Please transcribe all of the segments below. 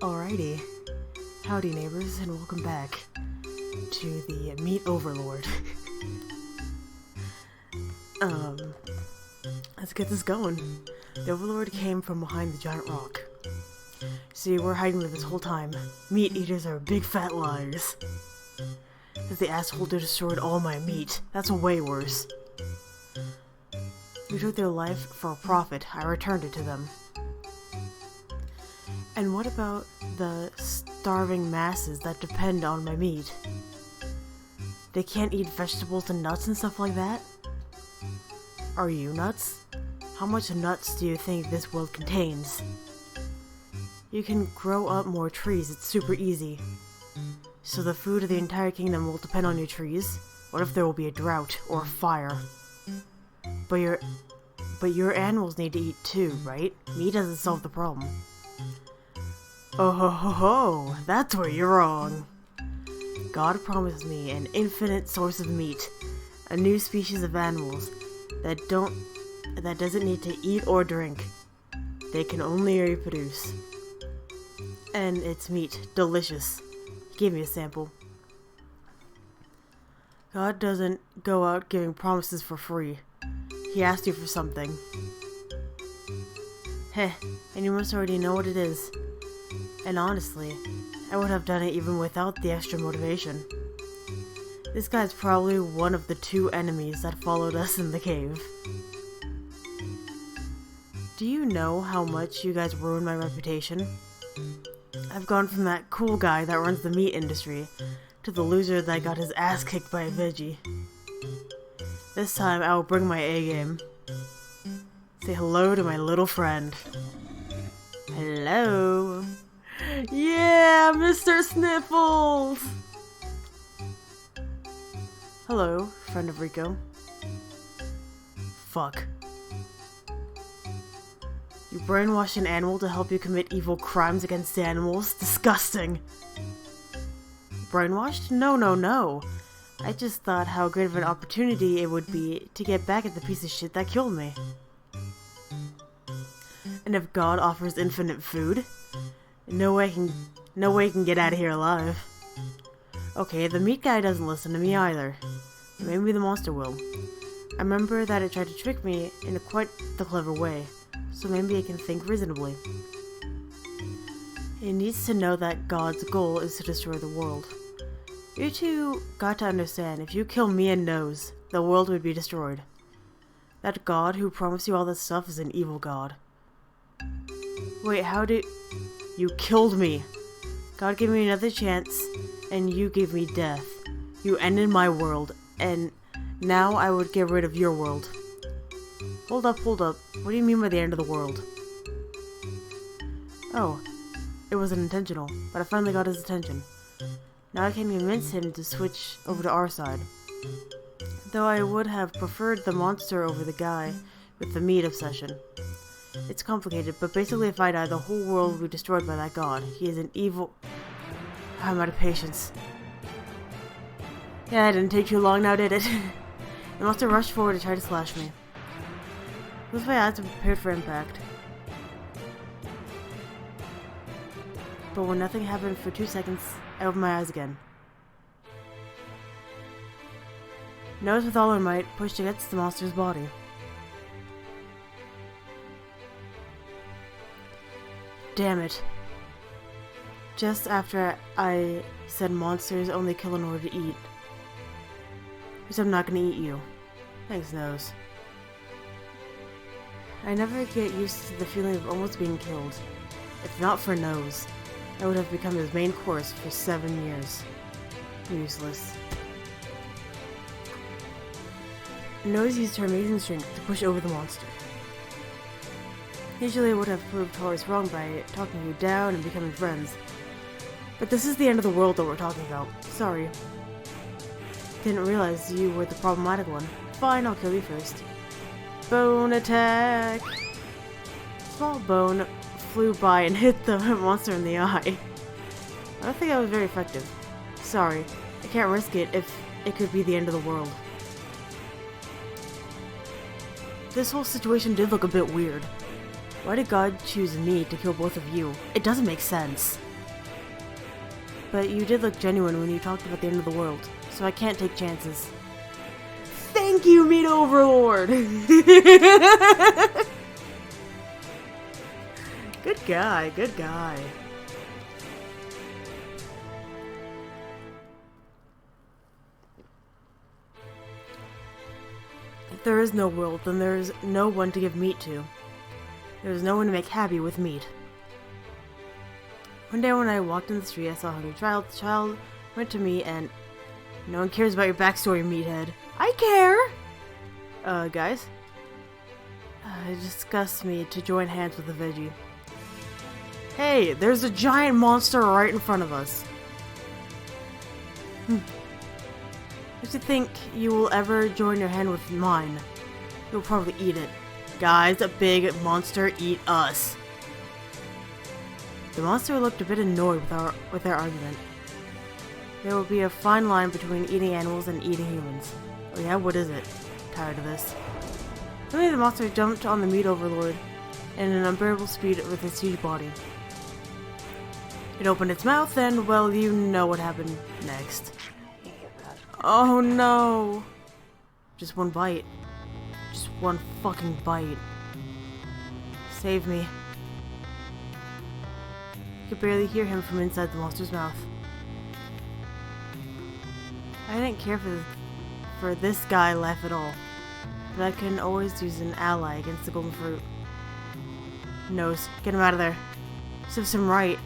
Alrighty. Howdy neighbors, and welcome back to the Meat Overlord. Let's get this going. The Overlord came from behind the giant rock. See, we're hiding there this whole time. Meat eaters are big fat liars. If the asshole destroyed all my meat, that's way worse. They took their life for a profit. I returned it to them. And what about the starving masses that depend on my meat? They can't eat vegetables and nuts and stuff like that? Are you nuts? How much nuts do you think this world contains? You can grow up more trees, it's super easy. So the food of the entire kingdom will depend on your trees? What if there will be a drought or a fire? But your animals need to eat too, right? Meat doesn't solve the problem. Oh ho ho ho, that's where you're wrong. God promised me an infinite source of meat, a new species of animals that doesn't need to eat or drink. They can only reproduce. And it's meat, delicious. Give me a sample. God doesn't go out giving promises for free. He asked you for something. Heh, and you must already know what it is. And honestly, I would have done it even without the extra motivation. This guy's probably one of the 2 enemies that followed us in the cave. Do you know how much you guys ruined my reputation? I've gone from that cool guy that runs the meat industry to the loser that got his ass kicked by a veggie. This time I will bring my A game. Say hello to my little friend. Hello. Yeah, Mr. Sniffles! Hello, friend of Rico. Fuck. You brainwashed an animal to help you commit evil crimes against animals? Disgusting! Brainwashed? No. I just thought how great of an opportunity it would be to get back at the piece of shit that killed me. And if God offers infinite food, no way you can get out of here alive. Okay, the meat guy doesn't listen to me either. Maybe the monster will. I remember that it tried to trick me in quite the clever way, so maybe it can think reasonably. It needs to know that God's goal is to destroy the world. You two got to understand, if you kill me and Nose, the world would be destroyed. That God who promised you all this stuff is an evil God. Wait, how did... You killed me. God gave me another chance, and you gave me death. You ended my world, and now I would get rid of your world. Hold up. What do you mean by the end of the world? Oh, it wasn't intentional, but I finally got his attention. Now I can convince him to switch over to our side. Though I would have preferred the monster over the guy with the meat obsession. It's complicated, but basically if I die, the whole world will be destroyed by that god. He is an evil... I'm out of patience. Yeah, it didn't take too long now, did it? It must have rushed forward to try to slash me. This way I had to be prepared for impact. But when nothing happened for 2 seconds, I opened my eyes again. Nose with all her might pushed against the monster's body. Damn it. Just after I said monsters only kill in order to eat. Because I'm not gonna eat you. Thanks, Nose. I never get used to the feeling of almost being killed. If not for Nose, I would have become his main course for 7 years. Useless. Nose used her amazing strength to push over the monster. Usually I would have proved Taurus wrong by talking you down and becoming friends. But this is the end of the world that we're talking about. Sorry. Didn't realize you were the problematic one. Fine, I'll kill you first. Bone attack! Small bone flew by and hit the monster in the eye. I don't think that was very effective. Sorry, I can't risk it if it could be the end of the world. This whole situation did look a bit weird. Why did God choose me to kill both of you? It doesn't make sense. But you did look genuine when you talked about the end of the world, so I can't take chances. Thank you, Meat Overlord! Good guy, good guy. If there is no world, then there is no one to give meat to. There is no one to make happy with meat. One day when I walked in the street, I saw a hungry child. The child went to me and... No one cares about your backstory, meathead. I care! Guys? It disgusts me to join hands with a veggie. Hey, there's a giant monster right in front of us. If you think you will ever join your hand with mine, you'll probably eat it. Guys, a big monster eat us. The monster looked a bit annoyed with our argument. There will be a fine line between eating animals and eating humans. Oh yeah, what is it? Tired of this. Suddenly the monster jumped on the meat overlord in an unbearable speed with its huge body. It opened its mouth and, well, you know what happened next. Oh no! Just one bite. Just one fucking bite. Save me. You could barely hear him from inside the monster's mouth. I didn't care for this guy life at all, but I can always use an ally against the golden fruit. Nose, get him out of there. Serves him right.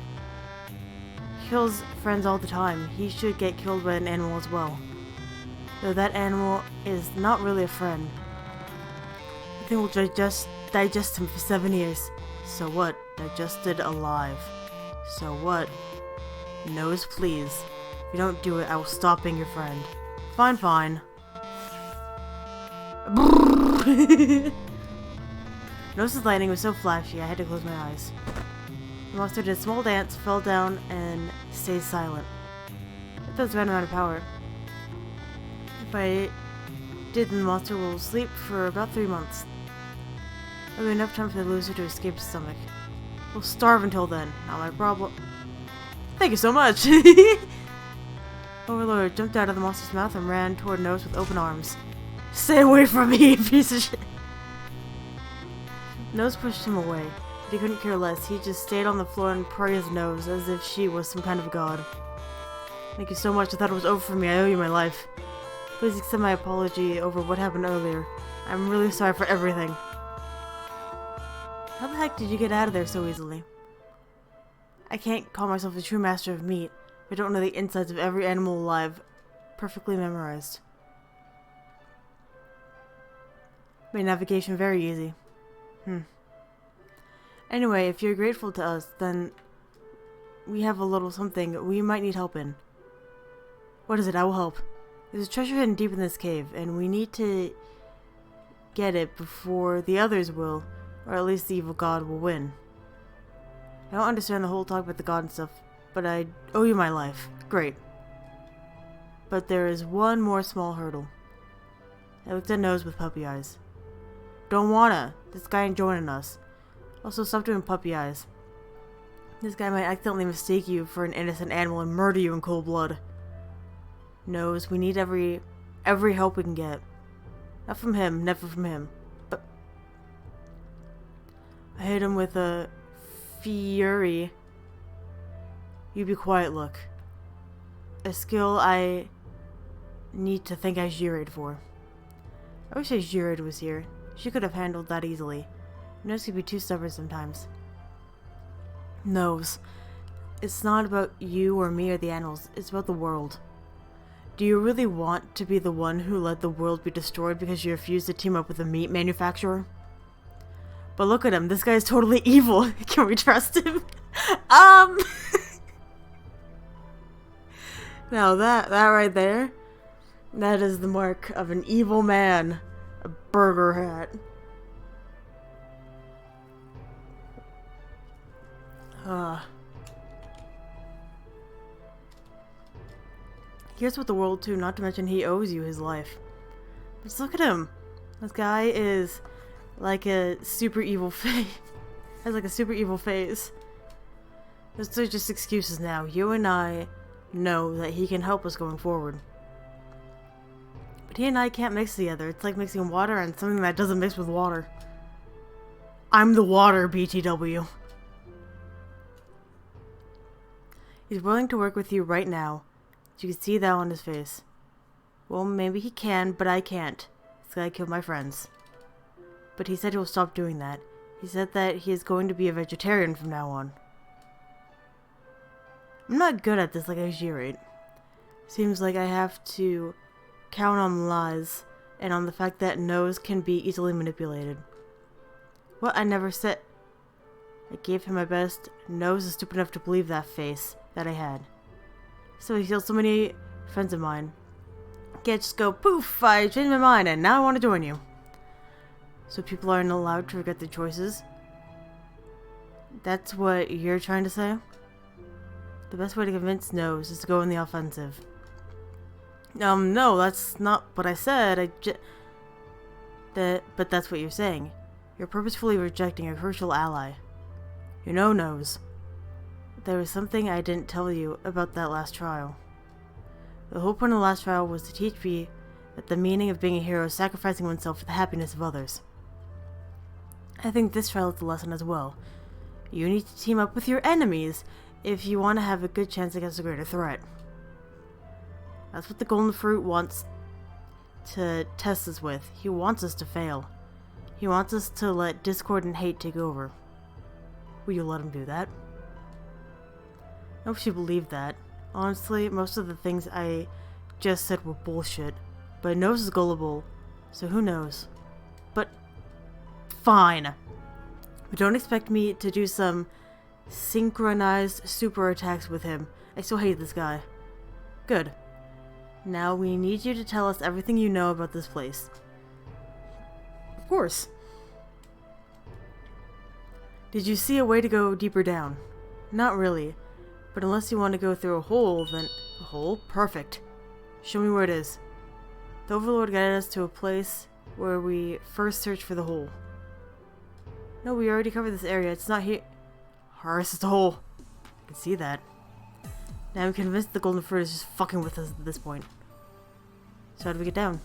He kills friends all the time. He should get killed by an animal as well. Though that animal is not really a friend. The thing will digest him for 7 years. So what? Digested alive. So what? Nose, please. If you don't do it, I will stop being your friend. Fine, fine. Nose's lightning was so flashy, I had to close my eyes. The monster did a small dance, fell down, and stayed silent. It does run out of power. If I did, then the monster will sleep for about 3 months. There'll be enough time for the loser to escape his stomach. We'll starve until then. Not my problem. Thank you so much! Overlord jumped out of the monster's mouth and ran toward Nose with open arms. Stay away from me, piece of shit! Nose pushed him away, but he couldn't care less. He just stayed on the floor and praised Nose as if she was some kind of god. Thank you so much. I thought it was over for me. I owe you my life. Please accept my apology over what happened earlier. I'm really sorry for everything. How the heck did you get out of there so easily? I can't call myself a true master of meat. I don't know the insides of every animal alive perfectly memorized. Made navigation very easy. Anyway, if you're grateful to us, then we have a little something we might need help in. What is it? I will help. There's a treasure hidden deep in this cave, and we need to get it before the others will, or at least the evil god will win. I don't understand the whole talk about the god and stuff, but I owe you my life. Great. But there is one more small hurdle. I looked at Nose with puppy eyes. Don't wanna. This guy ain't joining us. Also, stop doing puppy eyes. This guy might accidentally mistake you for an innocent animal and murder you in cold blood. Nose, we need every help we can get. Not from him, never from him. But I hit him with a fury. You be quiet look. A skill I need to thank GamesRHard for. I wish GamesRHard was here. She could have handled that easily. Nose could be too stubborn sometimes. Nose, it's not about you or me or the animals, it's about the world. Do you really want to be the one who let the world be destroyed because you refuse to team up with a meat manufacturer? But look at him, this guy is totally evil. Can we trust him? Now that right there, that is the mark of an evil man. A burger hat. Here's what the world too, not to mention he owes you his life. Just look at him. This guy is like a super evil face. Has like a super evil face. Those are just excuses now. You and I know that he can help us going forward. But he and I can't mix together. It's like mixing water and something that doesn't mix with water. I'm the water, BTW. He's willing to work with you right now. You can see that on his face. Well, maybe he can, but I can't. This guy killed my friends. But he said he'll stop doing that. He said that he is going to be a vegetarian from now on. I'm not good at this like GamesRHard. Seems like I have to count on lies and on the fact that no's can be easily manipulated. What? I never said. I gave him my best. No's is stupid enough to believe that face that I had. So he killed so many friends of mine. Can't just go, poof, I changed my mind and now I want to join you. So people aren't allowed to regret their choices. That's what you're trying to say? The best way to convince no's is to go in the offensive. No, that's not what I said. But that's what you're saying. You're purposefully rejecting a crucial ally. You know no's. There was something I didn't tell you about that last trial. The whole point of the last trial was to teach me that the meaning of being a hero is sacrificing oneself for the happiness of others. I think this trial is a lesson as well. You need to team up with your enemies if you want to have a good chance against a greater threat. That's what the Golden Fruit wants to test us with. He wants us to fail. He wants us to let discord and hate take over. Will you let him do that? I hope she believed that. Honestly, most of the things I just said were bullshit. But Nose is gullible, so who knows? But fine. But don't expect me to do some synchronized super attacks with him. I still hate this guy. Good. Now we need you to tell us everything you know about this place. Of course. Did you see a way to go deeper down? Not really. But unless you want to go through a hole, then... A hole? Perfect. Show me where it is. The Overlord guided us to a place where we first searched for the hole. No, we already covered this area. It's not here. Horace, it's a hole. I can see that. Now I'm convinced the Golden Fruit is just fucking with us at this point. So how do we get down?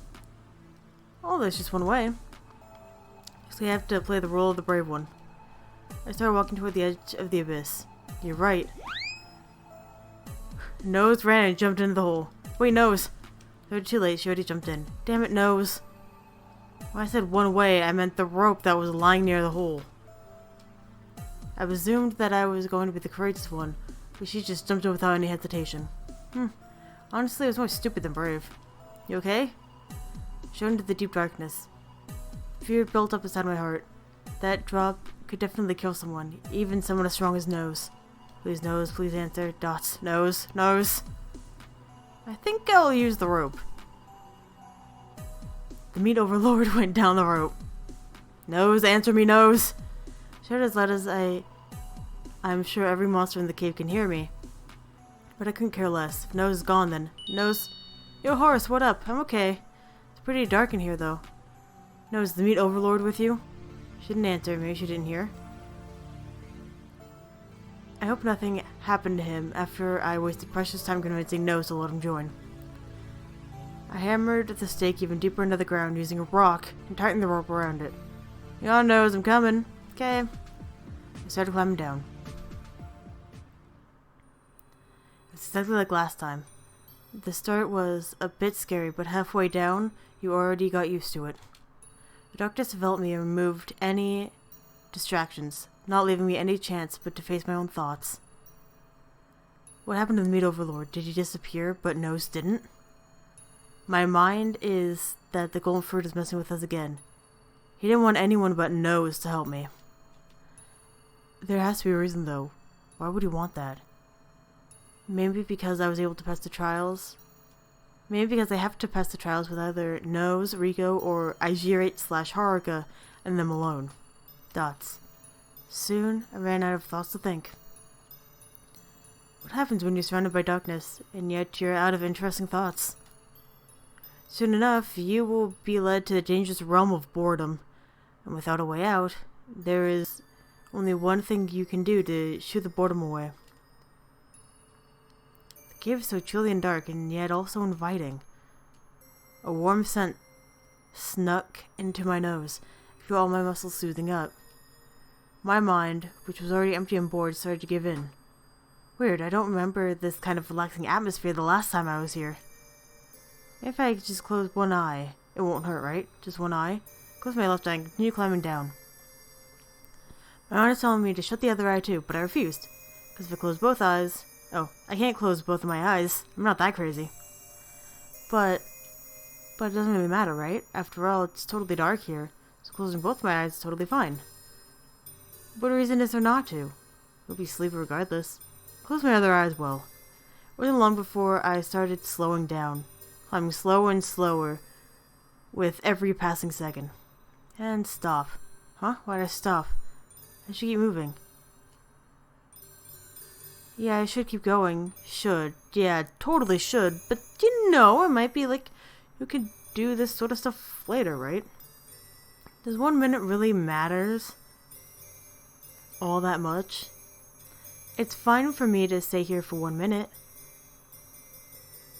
Oh, there's just one way. So we have to play the role of the brave one. I started walking toward the edge of the abyss. You're right. Nose ran and jumped into the hole. Wait, Nose! They're too late, she already jumped in. Damn it, Nose! When I said one way, I meant the rope that was lying near the hole. I presumed that I was going to be the courageous one, but she just jumped in without any hesitation. Honestly, it was more stupid than brave. You okay? Shown into the deep darkness. Fear built up inside my heart. That drop could definitely kill someone, even someone as strong as Nose. Please, Nose, please answer. Dots. Nose. Nose. I think I'll use the rope. The meat overlord went down the rope. Nose, answer me, Nose. Shared as loud as I'm sure every monster in the cave can hear me. But I couldn't care less. If Nose is gone, then. Nose. Yo, Horace, what up? I'm okay. It's pretty dark in here, though. Nose, the meat overlord with you? She didn't answer. Maybe she didn't hear. I hope nothing happened to him after I wasted precious time convincing Nose to let him join. I hammered the stake even deeper into the ground using a rock and tightened the rope around it. Y'all knows I'm coming. Okay. I started climbing down. It's exactly like last time. The start was a bit scary, but halfway down, you already got used to it. The darkness enveloped me and removed any distractions, not leaving me any chance but to face my own thoughts. What happened to the meat overlord? Did he disappear, but Nose didn't? My mind is that the Golden Fruit is messing with us again. He didn't want anyone but Nose to help me. There has to be a reason, though. Why would he want that? Maybe because I was able to pass the trials? Maybe because I have to pass the trials with either Nose, Rico, or GamesRHard/Haruka and them alone. Dots. Soon, I ran out of thoughts to think. What happens when you're surrounded by darkness, and yet you're out of interesting thoughts? Soon enough, you will be led to the dangerous realm of boredom, and without a way out, there is only one thing you can do to shoo the boredom away. The cave is so chilly and dark, and yet also inviting. A warm scent snuck into my nose, feel all my muscles soothing up. My mind, which was already empty and bored, started to give in. Weird, I don't remember this kind of relaxing atmosphere the last time I was here. If I could just close one eye, it won't hurt, right? Just one eye. Close my left eye and continue climbing down. My mind is telling me to shut the other eye too, but I refused. Because if I close both eyes... Oh, I can't close both of my eyes. I'm not that crazy. But it doesn't really matter, right? After all, it's totally dark here, so closing both my eyes is totally fine. What reason is there not to? It'll be sleep regardless. Close my other eye as well. It wasn't long before I started slowing down, climbing slower and slower with every passing second. And stop. Huh? Why'd I stop? I should keep moving. Yeah, I should keep going. Should. Yeah, totally should. But you know, it might be like you could do this sort of stuff later, right? Does 1 minute really matters all that much? It's fine for me to stay here for 1 minute.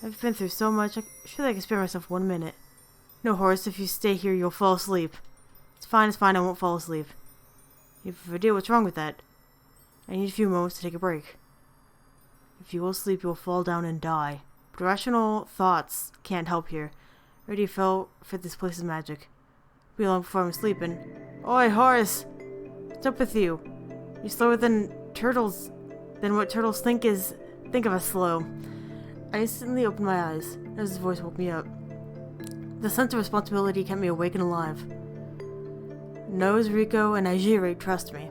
I've been through so much, I feel like I can spare myself 1 minute. No, Horace, if you stay here, you'll fall asleep. It's fine, I won't fall asleep. If I do, what's wrong with that? I need a few moments to take a break. If you will sleep, you'll fall down and die. But rational thoughts can't help here. I already fell for this place's magic. It'll be long before I'm sleeping. Oi, Horace! What's up with you? You're slower than turtles... than what turtles think of as slow. I instantly opened my eyes, as his voice woke me up. The sense of responsibility kept me awake and alive. Nose, Rico, and GamesRHard trust me.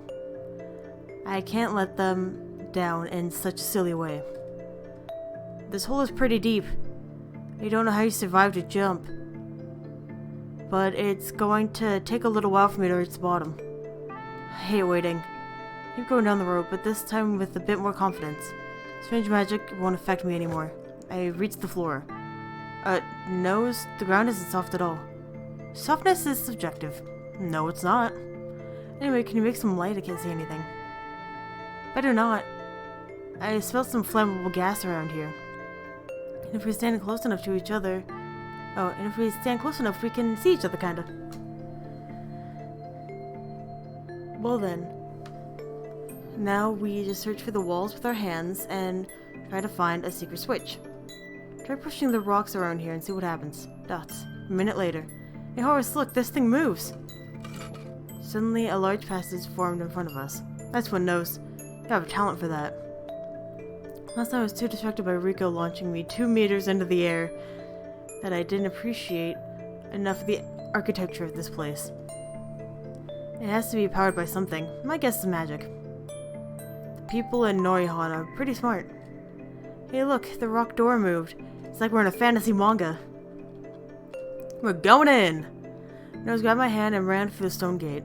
I can't let them down in such a silly way. This hole is pretty deep. I don't know how you survived a jump. But it's going to take a little while for me to reach the bottom. I hate waiting. Keep going down the road, but this time with a bit more confidence. Strange magic won't affect me anymore. I reached the floor. Nose, the ground isn't soft at all. Softness is subjective. No, it's not. Anyway, can you make some light? I can't see anything. Better not. I smell some flammable gas around here. And if we stand close enough to each other... Oh, and if we stand close enough, we can see each other, kinda. Well then. Now we just search for the walls with our hands and try to find a secret switch. Try pushing the rocks around here and see what happens. Dots. A minute later. Hey Horace, look, this thing moves! Suddenly, a large passage formed in front of us. That's what knows. You have a talent for that. Last time I was too distracted by Rico launching me 2 meters into the air that I didn't appreciate enough the architecture of this place. It has to be powered by something. My guess is magic. The people in Norihan are pretty smart. Hey look, the rock door moved. It's like we're in a fantasy manga. We're going in! Nose grabbed my hand and ran through the stone gate.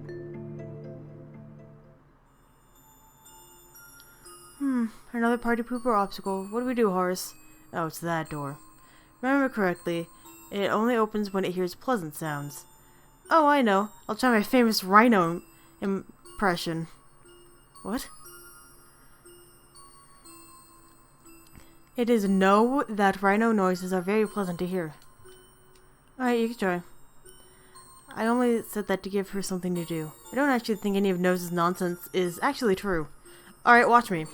Another party pooper obstacle. What do we do, Horace? Oh, it's that door. Remember correctly, it only opens when it hears pleasant sounds. Oh, I know. I'll try my famous rhino impression. What? It is know that rhino noises are very pleasant to hear. Alright, you can try. I only said that to give her something to do. I don't actually think any of Nose's nonsense is actually true. Alright, watch me.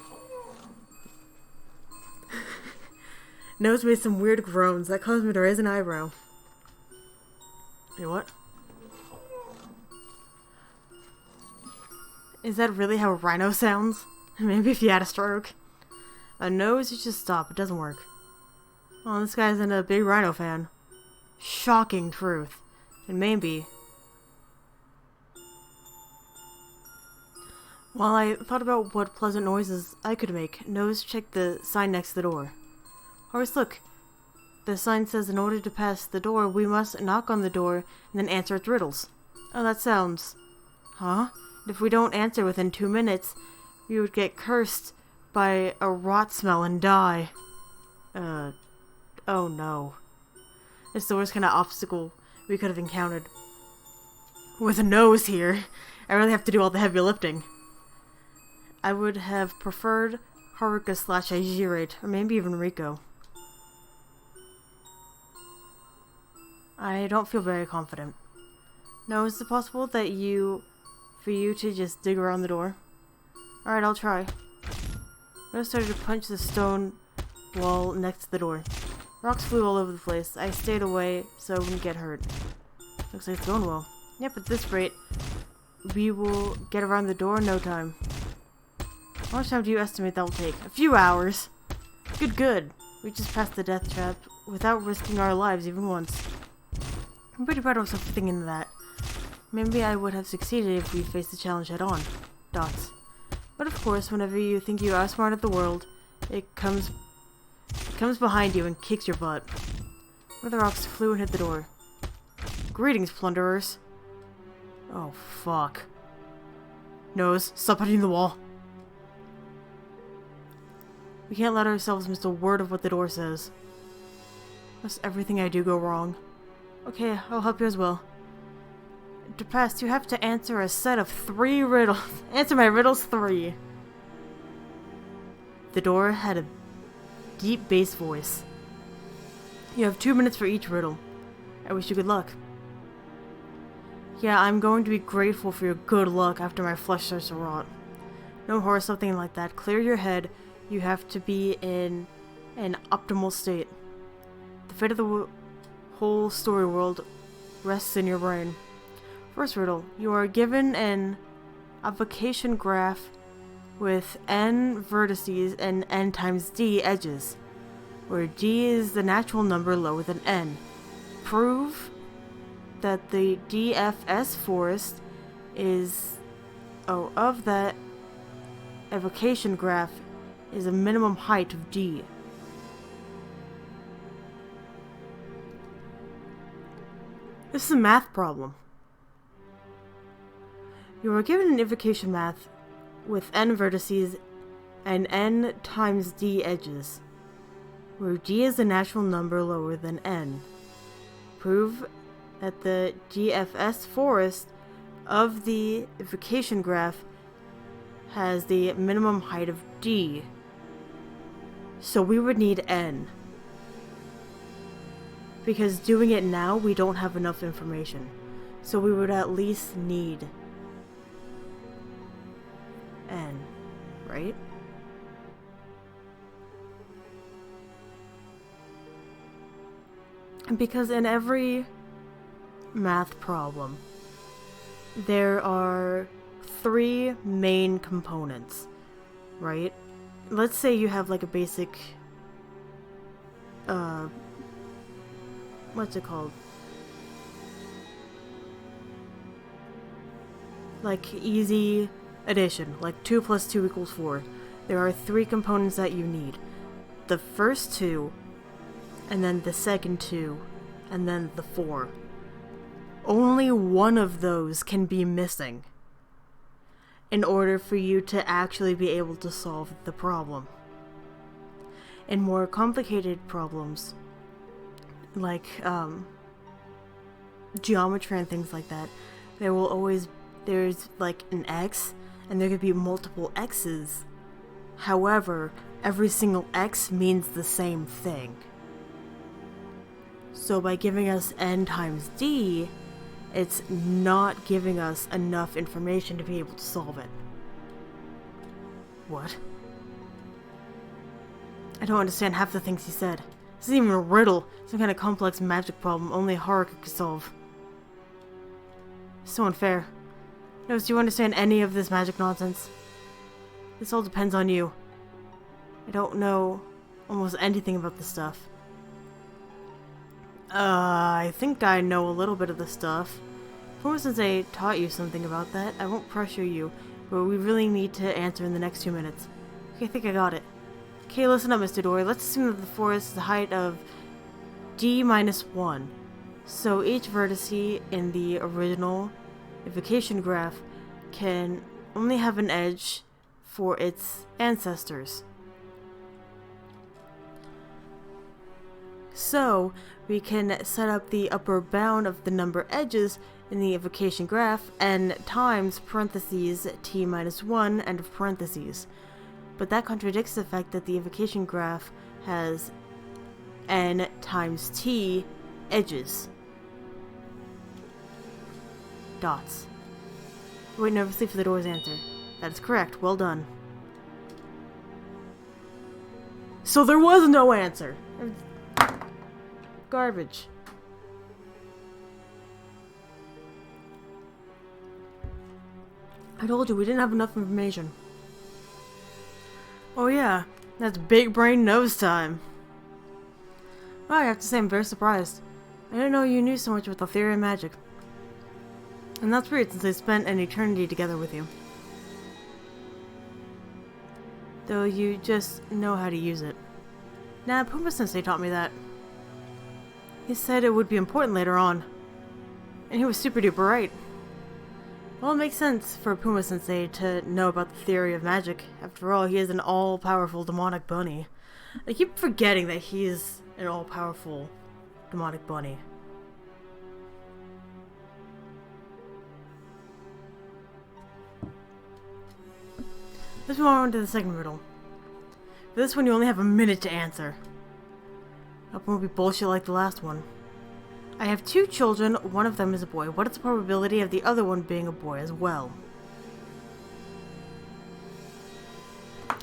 Nose made some weird groans that caused me to raise an eyebrow. Wait, what? Is that really how a rhino sounds? Maybe if you had a stroke. A nose, you just stop. It doesn't work. Oh, this guy isn't a big rhino fan. Shocking truth. And maybe... While I thought about what pleasant noises I could make, Nose checked the sign next to the door. Horace, look. The sign says in order to pass the door, we must knock on the door and then answer its riddles. Oh, that sounds... Huh? If we don't answer within 2 minutes, we would get cursed by a rot smell and die. Oh no. It's the worst kind of obstacle we could have encountered. With a nose here, I really have to do all the heavy lifting. I would have preferred Haruka / GamesRHard, or maybe even Rico. I don't feel very confident. No, is it possible that for you to just dig around the door? Alright, I'll try. I started to punch the stone wall next to the door. Rocks flew all over the place. I stayed away so I wouldn't get hurt. Looks like it's going well. Yep, at this rate, we will get around the door in no time. How much time do you estimate that will take? A few hours. Good. We just passed the death trap without risking our lives even once. I'm pretty proud of myself for thinking of that. Maybe I would have succeeded if we faced the challenge head on. Dots. But of course, whenever you think you outsmarted the world, it comes behind you and kicks your butt. One of the rocks flew and hit the door. Greetings, plunderers. Oh, fuck. Nose, stop hitting the wall. We can't let ourselves miss a word of what the door says. Must everything I do go wrong? Okay, I'll help you as well. To pass, you have to answer a set of 3 riddles. Answer my riddles 3. The door had a deep bass voice. You have 2 minutes for each riddle. I wish you good luck. Yeah, I'm going to be grateful for your good luck after my flesh starts to rot. No horror, something like that. Clear your head. You have to be in an optimal state. The fate of the whole story world rests in your brain. First riddle. You are given an avocation graph with n vertices and n times d edges, where d is the natural number lower than n. Prove that the DFS forest of that avocation graph is a minimum height of d. This is a math problem. You are given an avocation math with n vertices and n times d edges, where d is a natural number lower than n. Prove that the DFS forest of the avocation graph has the minimum height of d. So we would need n. Because doing it now, we don't have enough information. So we would at least need n, right? And because in every math problem, there are 3 main components, right? Let's say you have like a basic, what's it called? Like easy addition, like 2 plus 2 equals 4. There are 3 components that you need. The first 2, and then the second 2, and then the 4. Only one of those can be missing in order for you to actually be able to solve the problem. In more complicated problems, like geometry and things like that, there's like an x, and there could be multiple x's. However, every single x means the same thing. So by giving us n times d, it's not giving us enough information to be able to solve it. What? I don't understand half the things he said. This isn't even a riddle. Some kind of complex magic problem only Haruka could solve. So unfair. Nose, do you understand any of this magic nonsense? This all depends on you. I don't know almost anything about this stuff. I think I know a little bit of the stuff. For instance, I taught you something about that. I won't pressure you, but we really need to answer in the next 2 minutes. Okay, I think I got it. Okay, listen up, Mr. Dory. Let's assume that the forest is the height of d minus 1. So each vertice in the original avocation graph can only have an edge for its ancestors. So we can set up the upper bound of the number edges in the avocation graph n times parentheses t minus 1 end of parentheses. But that contradicts the fact that the invocation graph has n times t edges. Dots. Wait nervously for the door's answer. That is correct. Well done. So there was no answer. Garbage. I told you we didn't have enough information. Oh yeah, that's big brain nose time. Well, I have to say I'm very surprised. I didn't know you knew so much about the theory of magic. And that's weird since I spent an eternity together with you. Though you just know how to use it. Nah, Puma-sensei taught me that. He said it would be important later on. And he was super duper right. Well, it makes sense for Puma-sensei to know about the theory of magic. After all, he is an all-powerful demonic bunny. I keep forgetting that he is an all-powerful demonic bunny. Let's move on to the second riddle. For this one, you only have a minute to answer. That won't be bullshit like the last one. I have 2 children, one of them is a boy. What is the probability of the other one being a boy as well?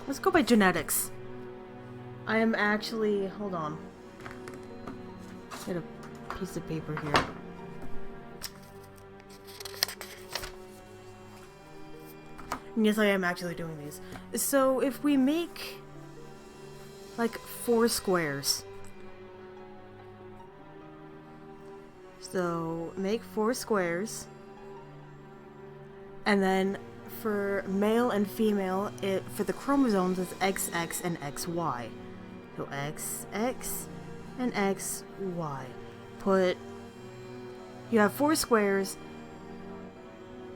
Let's go by genetics. I am actually... hold on. Get a piece of paper here. And yes, I am actually doing these. So if we make like 4 squares. So make 4 squares. And then for male and female, for the chromosomes, it's XX and XY. So XX and XY. You have 4 squares.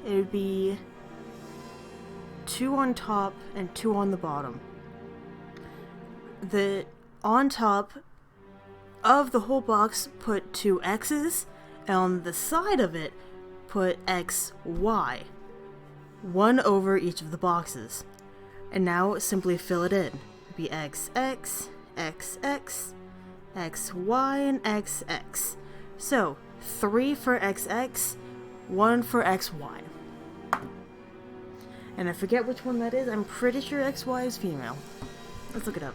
It would be 2 on top and 2 on the bottom. The on top of the whole box put 2 X's, and on the side of it put XY. 1 over each of the boxes. And now simply fill it in. It'd be XX, XX, XY, and XX. So 3 for XX, 1 for XY. And I forget which one that is. I'm pretty sure XY is female. Let's look it up.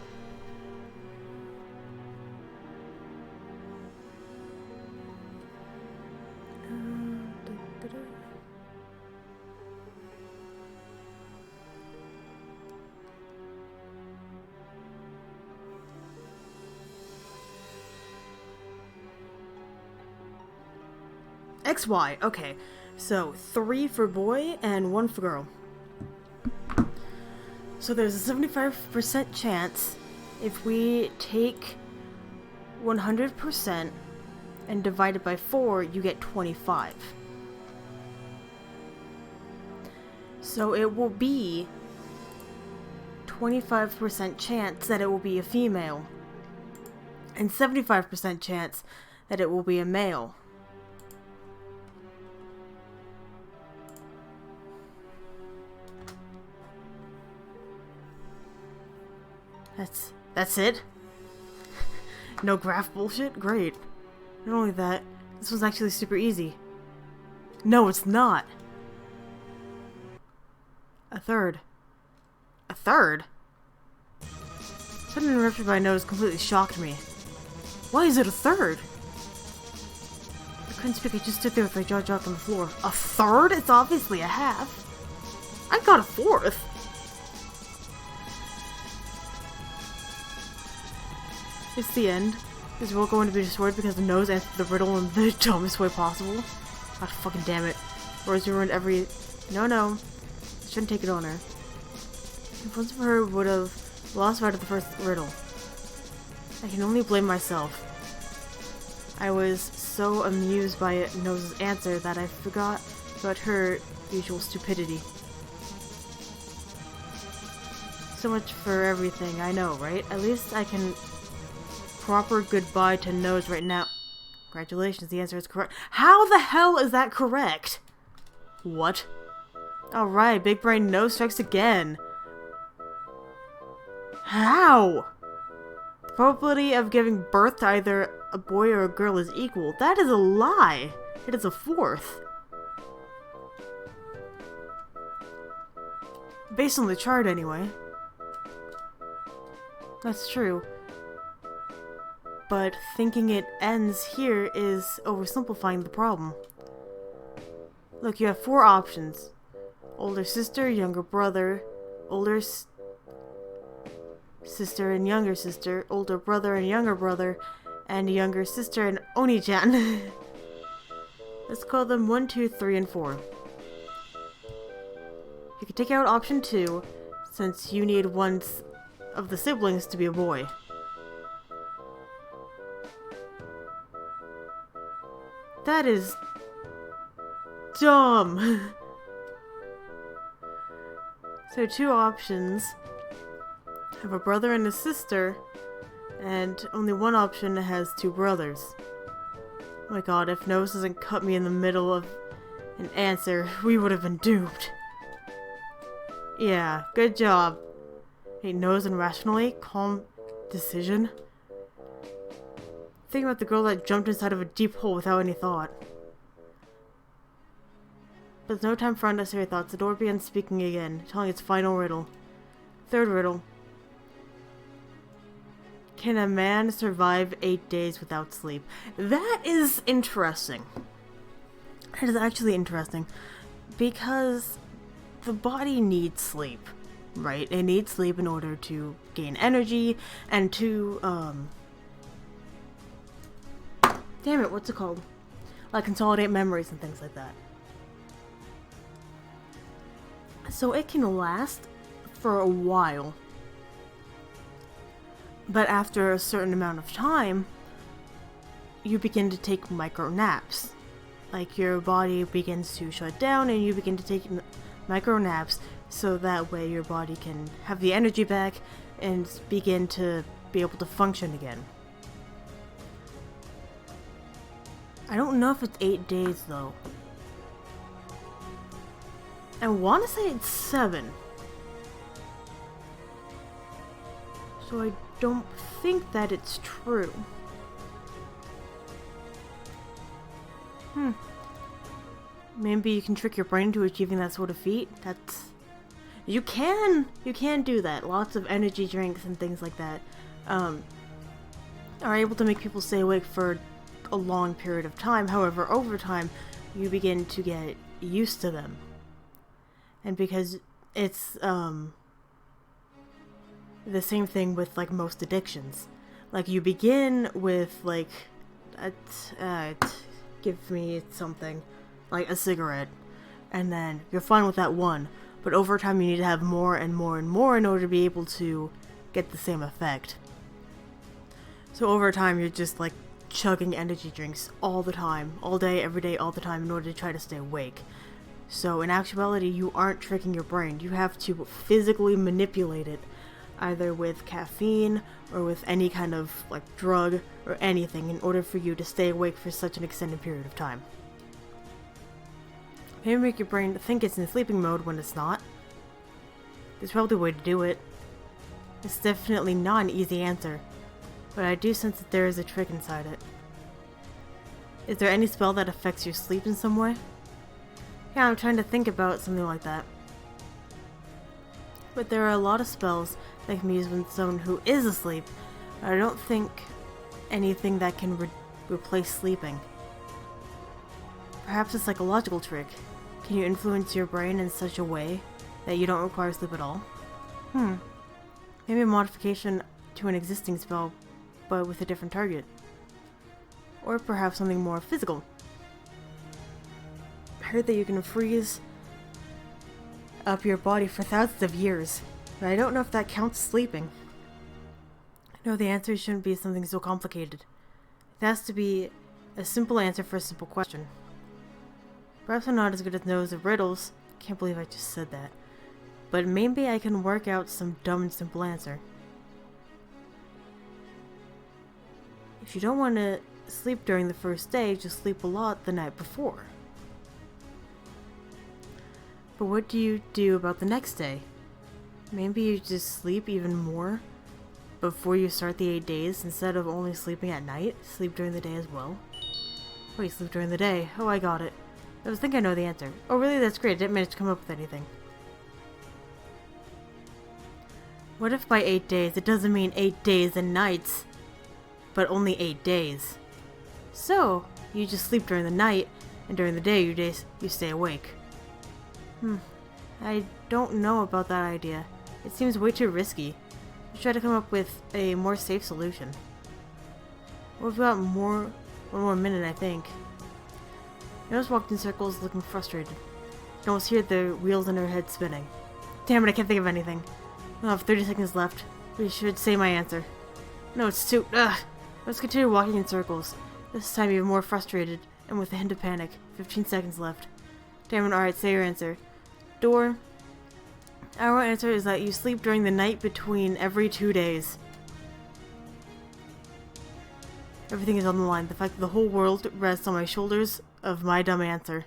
XY, okay. So 3 for boy and 1 for girl. So there's a 75% chance if we take 100% and divide it by 4, you get 25. So it will be 25% chance that it will be a female and 75% chance that it will be a male. That's it? No graph bullshit? Great. Not only that, this one's actually super easy. No, it's not. A third. A third? Sudden interruption by nose completely shocked me. Why is it a third? I couldn't speak, I just stood there with my jaw dropped on the floor. A third? It's obviously a half. I got a fourth. It's the end. Is Will going to be destroyed because the nose answered the riddle in the dumbest way possible? God fucking damn it. Rose ruined every... No. Shouldn't take it on her. If it wasn't for her, would have lost right at the first riddle. I can only blame myself. I was so amused by Nose's answer that I forgot about her usual stupidity. So much for everything, I know, right? At least I can... proper goodbye to Nose right now. Congratulations, the answer is correct. How the hell is that correct? What? Alright, Big Brain Nose strikes again. How? The probability of giving birth to either a boy or a girl is equal. That is a lie. It is a fourth. Based on the chart, anyway. That's true. But thinking it ends here is oversimplifying the problem. Look, you have 4 options. Older sister, younger brother, older sister and younger sister, older brother and younger brother, and younger sister and Oni-chan. Let's call them 1, 2, 3, and 4. You can take out option 2, since you need one of the siblings to be a boy. That is dumb. So 2 options. Have a brother and a sister, and only one option has 2 brothers. Oh my god, if Nose doesn't cut me in the middle of an answer, we would have been doomed. Yeah, good job. Hey, Nose and rationally, calm decision. Think about the girl that jumped inside of a deep hole without any thought. But there's no time for unnecessary thoughts. The door begins speaking again, telling its final riddle. 3rd riddle. Can a man survive 8 days without sleep? That is interesting. That is actually interesting. Because the body needs sleep, right? It needs sleep in order to gain energy and to, damn it, what's it called? Like consolidate memories and things like that. So it can last for a while. But after a certain amount of time, you begin to take micro naps. Like your body begins to shut down and you begin to take micro naps so that way your body can have the energy back and begin to be able to function again. I don't know if it's 8 days though. I want to say it's 7. So I don't think that it's true. Maybe you can trick your brain into achieving that sort of feat. You can do that. Lots of energy drinks and things like that are able to make people stay awake for a long period of time. However, over time, you begin to get used to them. And because it's the same thing with like most addictions. Like you begin with like give me something like a cigarette, and then you're fine with that one, but over time you need to have more and more and more in order to be able to get the same effect. So over time you're just like chugging energy drinks all the time, all day, every day, all the time in order to try to stay awake. So in actuality, you aren't tricking your brain. You have to physically manipulate it, either with caffeine or with any kind of like drug or anything in order for you to stay awake for such an extended period of time. Maybe make your brain think it's in sleeping mode when it's not. There's probably a way to do it. It's definitely not an easy answer, but I do sense that there is a trick inside it. Is there any spell that affects your sleep in some way? Yeah, I'm trying to think about something like that. But there are a lot of spells that can be used with someone who is asleep. I don't think anything that can replace sleeping. Perhaps a psychological trick. Can you influence your brain in such a way that you don't require sleep at all? Maybe a modification to an existing spell, but with a different target. Or perhaps something more physical. I heard that you can freeze up your body for thousands of years, but I don't know if that counts sleeping. No, the answer shouldn't be something so complicated. It has to be a simple answer for a simple question. Perhaps I'm not as good as Nose of riddles. Can't believe I just said that. But maybe I can work out some dumb and simple answer. If you don't want to sleep during the first day, just sleep a lot the night before. But what do you do about the next day? Maybe you just sleep even more before you start the 8 days, instead of only sleeping at night, sleep during the day as well? Wait, sleep during the day. Oh, I got it. I think I know the answer. Oh, really? That's great. I didn't manage to come up with anything. What if by 8 days it doesn't mean 8 days and nights, but only 8 days? So, you just sleep during the night, and during the day you stay awake. I don't know about that idea. It seems way too risky. Let's try to come up with a more safe solution. We've got one more minute, I think. Nose walked in circles, looking frustrated. You can almost hear the wheels in her head spinning. Damn it, I can't think of anything. I have 30 seconds left. We should say my answer. No, it's too... Ugh! Let's continue walking in circles. This time even more frustrated, and with a hint of panic. 15 seconds left. Damn it, alright, say your answer. Door. Our answer is that you sleep during the night between every 2 days. Everything is on the line. The fact that the whole world rests on my shoulders of my dumb answer.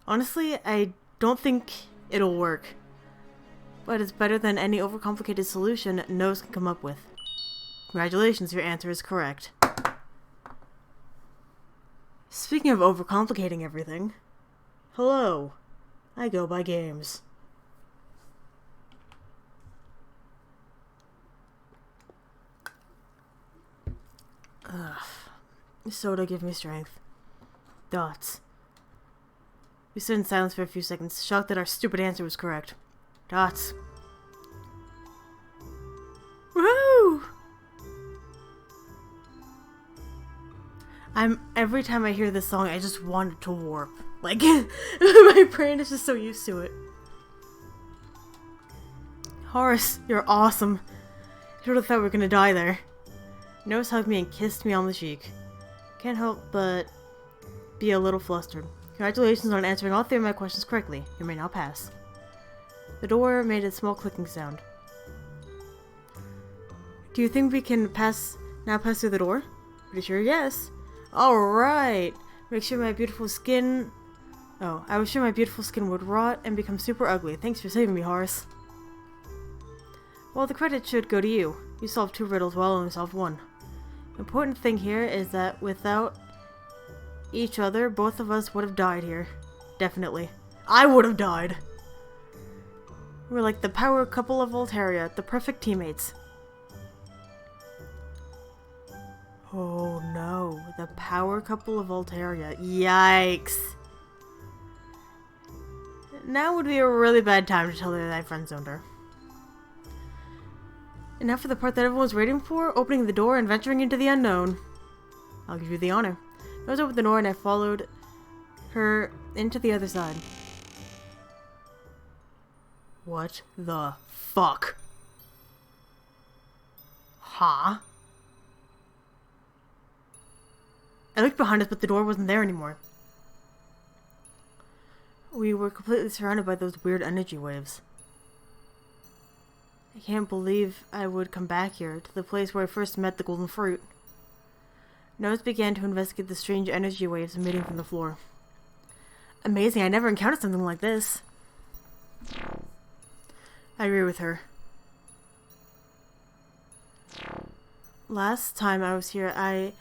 Honestly, I don't think it'll work. But it's better than any overcomplicated solution Nose can come up with. Congratulations, your answer is correct. Speaking of overcomplicating everything, hello, I go by Games. Soda give me strength. Dots. We stood in silence for a few seconds, shocked that our stupid answer was correct. Dots. Woohoo! Every time I hear this song, I just want it to warp. Like, my brain is just so used to it. Horace, you're awesome. I would have thought we were gonna die there. Nose hugged me and kissed me on the cheek. Can't help but be a little flustered. Congratulations on answering all 3 of my questions correctly. You may now pass. The door made a small clicking sound. Do you think we can pass through the door? Pretty sure yes. Alright. Make sure my beautiful skin... Oh, I was sure my beautiful skin would rot and become super ugly. Thanks for saving me, Horace. Well, the credit should go to you. You solved 2 riddles while I only solved 1. The important thing here is that without each other, both of us would have died here. Definitely. I would have died! We're like the power couple of Voltaria, the perfect teammates. Oh no, the power couple of Voltaria. Yikes! Now would be a really bad time to tell her that I friend-zoned her. And now for the part that everyone's waiting for, opening the door and venturing into the unknown. I'll give you the honor. Nose opened the door and I followed her into the other side. What the fuck? Huh? I looked behind us, but the door wasn't there anymore. We were completely surrounded by those weird energy waves. I can't believe I would come back here, to the place where I first met the golden fruit. Nose began to investigate the strange energy waves emitting from the floor. Amazing, I never encountered something like this. I agree with her. Last time I was here, I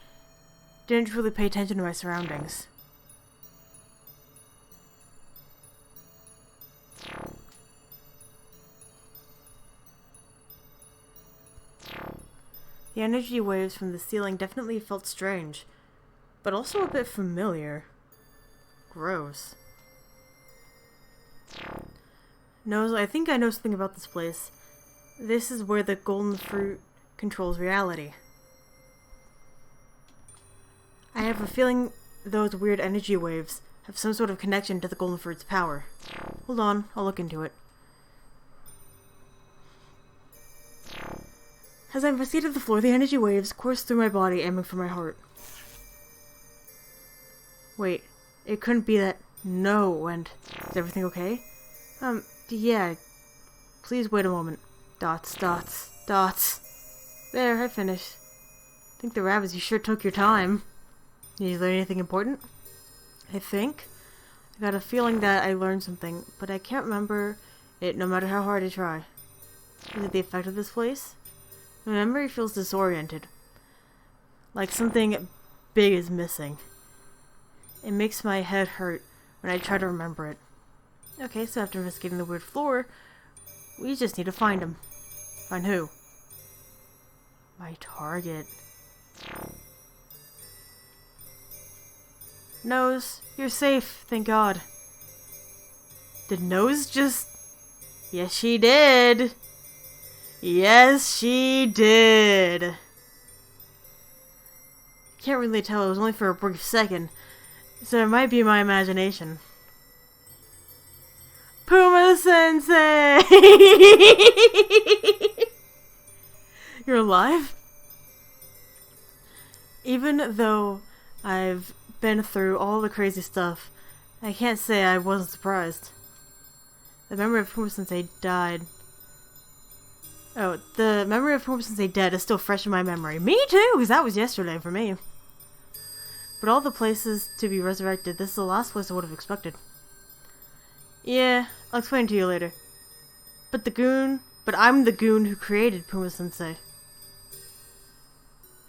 didn't truly pay attention to my surroundings. The energy waves from the ceiling definitely felt strange, but also a bit familiar. Gross. No, I think I know something about this place. This is where the golden fruit controls reality. I have a feeling those weird energy waves have some sort of connection to the golden fruit's power. Hold on, I'll look into it. As I investigated the floor, the energy waves coursed through my body, aiming for my heart. Wait, it couldn't be that... No, and... Is everything okay? Yeah. Please wait a moment. Dots, dots, dots. There, I finished. I think the rabbits, you sure took your time. Did you learn anything important? I think. I got a feeling that I learned something, but I can't remember it no matter how hard I try. Is it the effect of this place? My memory feels disoriented. Like something big is missing. It makes my head hurt when I try to remember it. Okay, so after investigating the weird floor, we just need to find him. Find who? My target. Nose, you're safe, thank God. Did Nose just... Yes, she did. Yes, she did. Can't really tell, it was only for a brief second, so it might be my imagination. Puma Sensei! You're alive? Even though I've been through all the crazy stuff, I can't say I wasn't surprised. The memory of Puma Sensei died. Oh, the memory of Puma Sensei dead is still fresh in my memory. Me too, because that was yesterday for me. But all the places to be resurrected, this is the last place I would have expected. Yeah, I'll explain to you later. But I'm the goon who created Puma Sensei.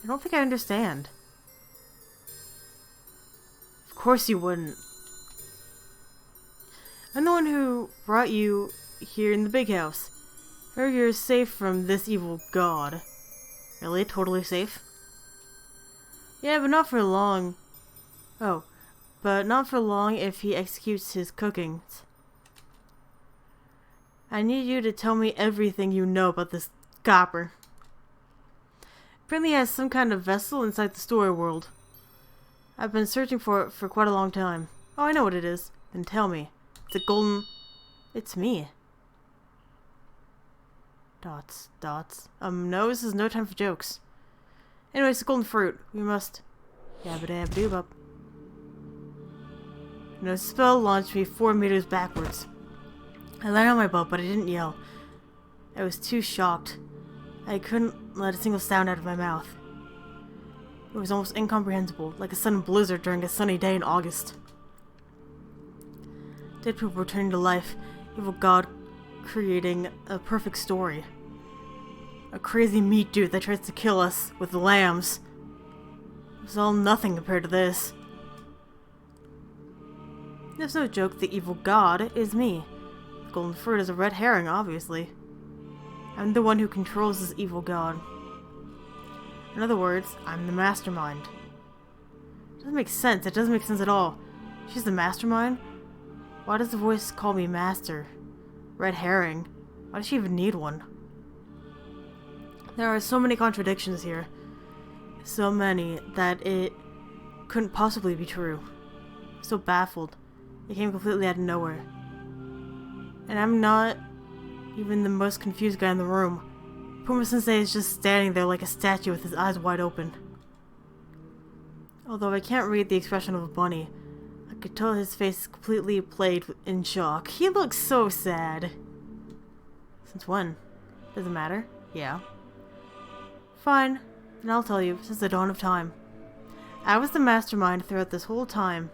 I don't think I understand. Of course you wouldn't. I'm the one who brought you here in the big house. Or you're safe from this evil god. Really? Totally safe? Yeah, but not for long. Oh, but not for long if he executes his cookings. I need you to tell me everything you know about this copper. Apparently he has some kind of vessel inside the story world. I've been searching for it for quite a long time. Oh, I know what it is. Then tell me. It's a golden... It's me. Dots. No, this is no time for jokes. Anyway, it's a golden fruit. We must... Yabba-dabba-doo-bop. No spell launched me 4 meters backwards. I landed on my butt, but I didn't yell. I was too shocked. I couldn't let a single sound out of my mouth. It was almost incomprehensible, like a sudden blizzard during a sunny day in August. Dead people returning to life, evil god creating a perfect story. A crazy meat dude that tries to kill us with the lambs. It was all nothing compared to this. There's no joke, the evil god is me. The golden fruit is a red herring, obviously. I'm the one who controls this evil god. In other words, I'm the mastermind. It doesn't make sense. It doesn't make sense at all. She's the mastermind? Why does the voice call me master? Red herring. Why does she even need one? There are so many contradictions here. So many that it couldn't possibly be true. I'm so baffled. It came completely out of nowhere. And I'm not even the most confused guy in the room. Puma Sensei is just standing there like a statue with his eyes wide open. Although I can't read the expression of a bunny, I could tell his face is completely played in shock. He looks so sad. Since when? Does it matter? Yeah. Fine. Then I'll tell you, since the dawn of time. I was the mastermind throughout this whole time.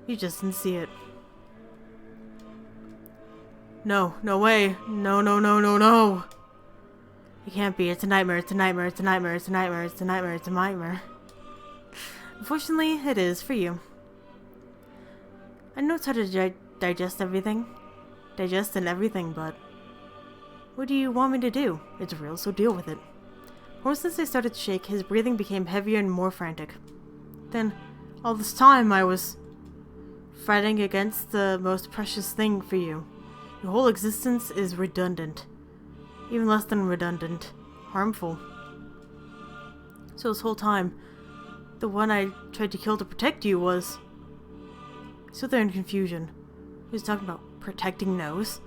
You just didn't see it. No, no way. No, no, no, no, no. It can't be. It's a nightmare. It's a nightmare. It's a nightmare. It's a nightmare. It's a nightmare. It's a nightmare. Unfortunately, it is for you. I know how to digest everything. Digest and everything, but... what do you want me to do? It's real, so deal with it. Once since I started to shake, his breathing became heavier and more frantic. Then, all this time, I was... fighting against the most precious thing for you. Your whole existence is redundant. Even less than redundant. Harmful. So this whole time, the one I tried to kill to protect you was... So they're in confusion. He was talking about protecting Nose.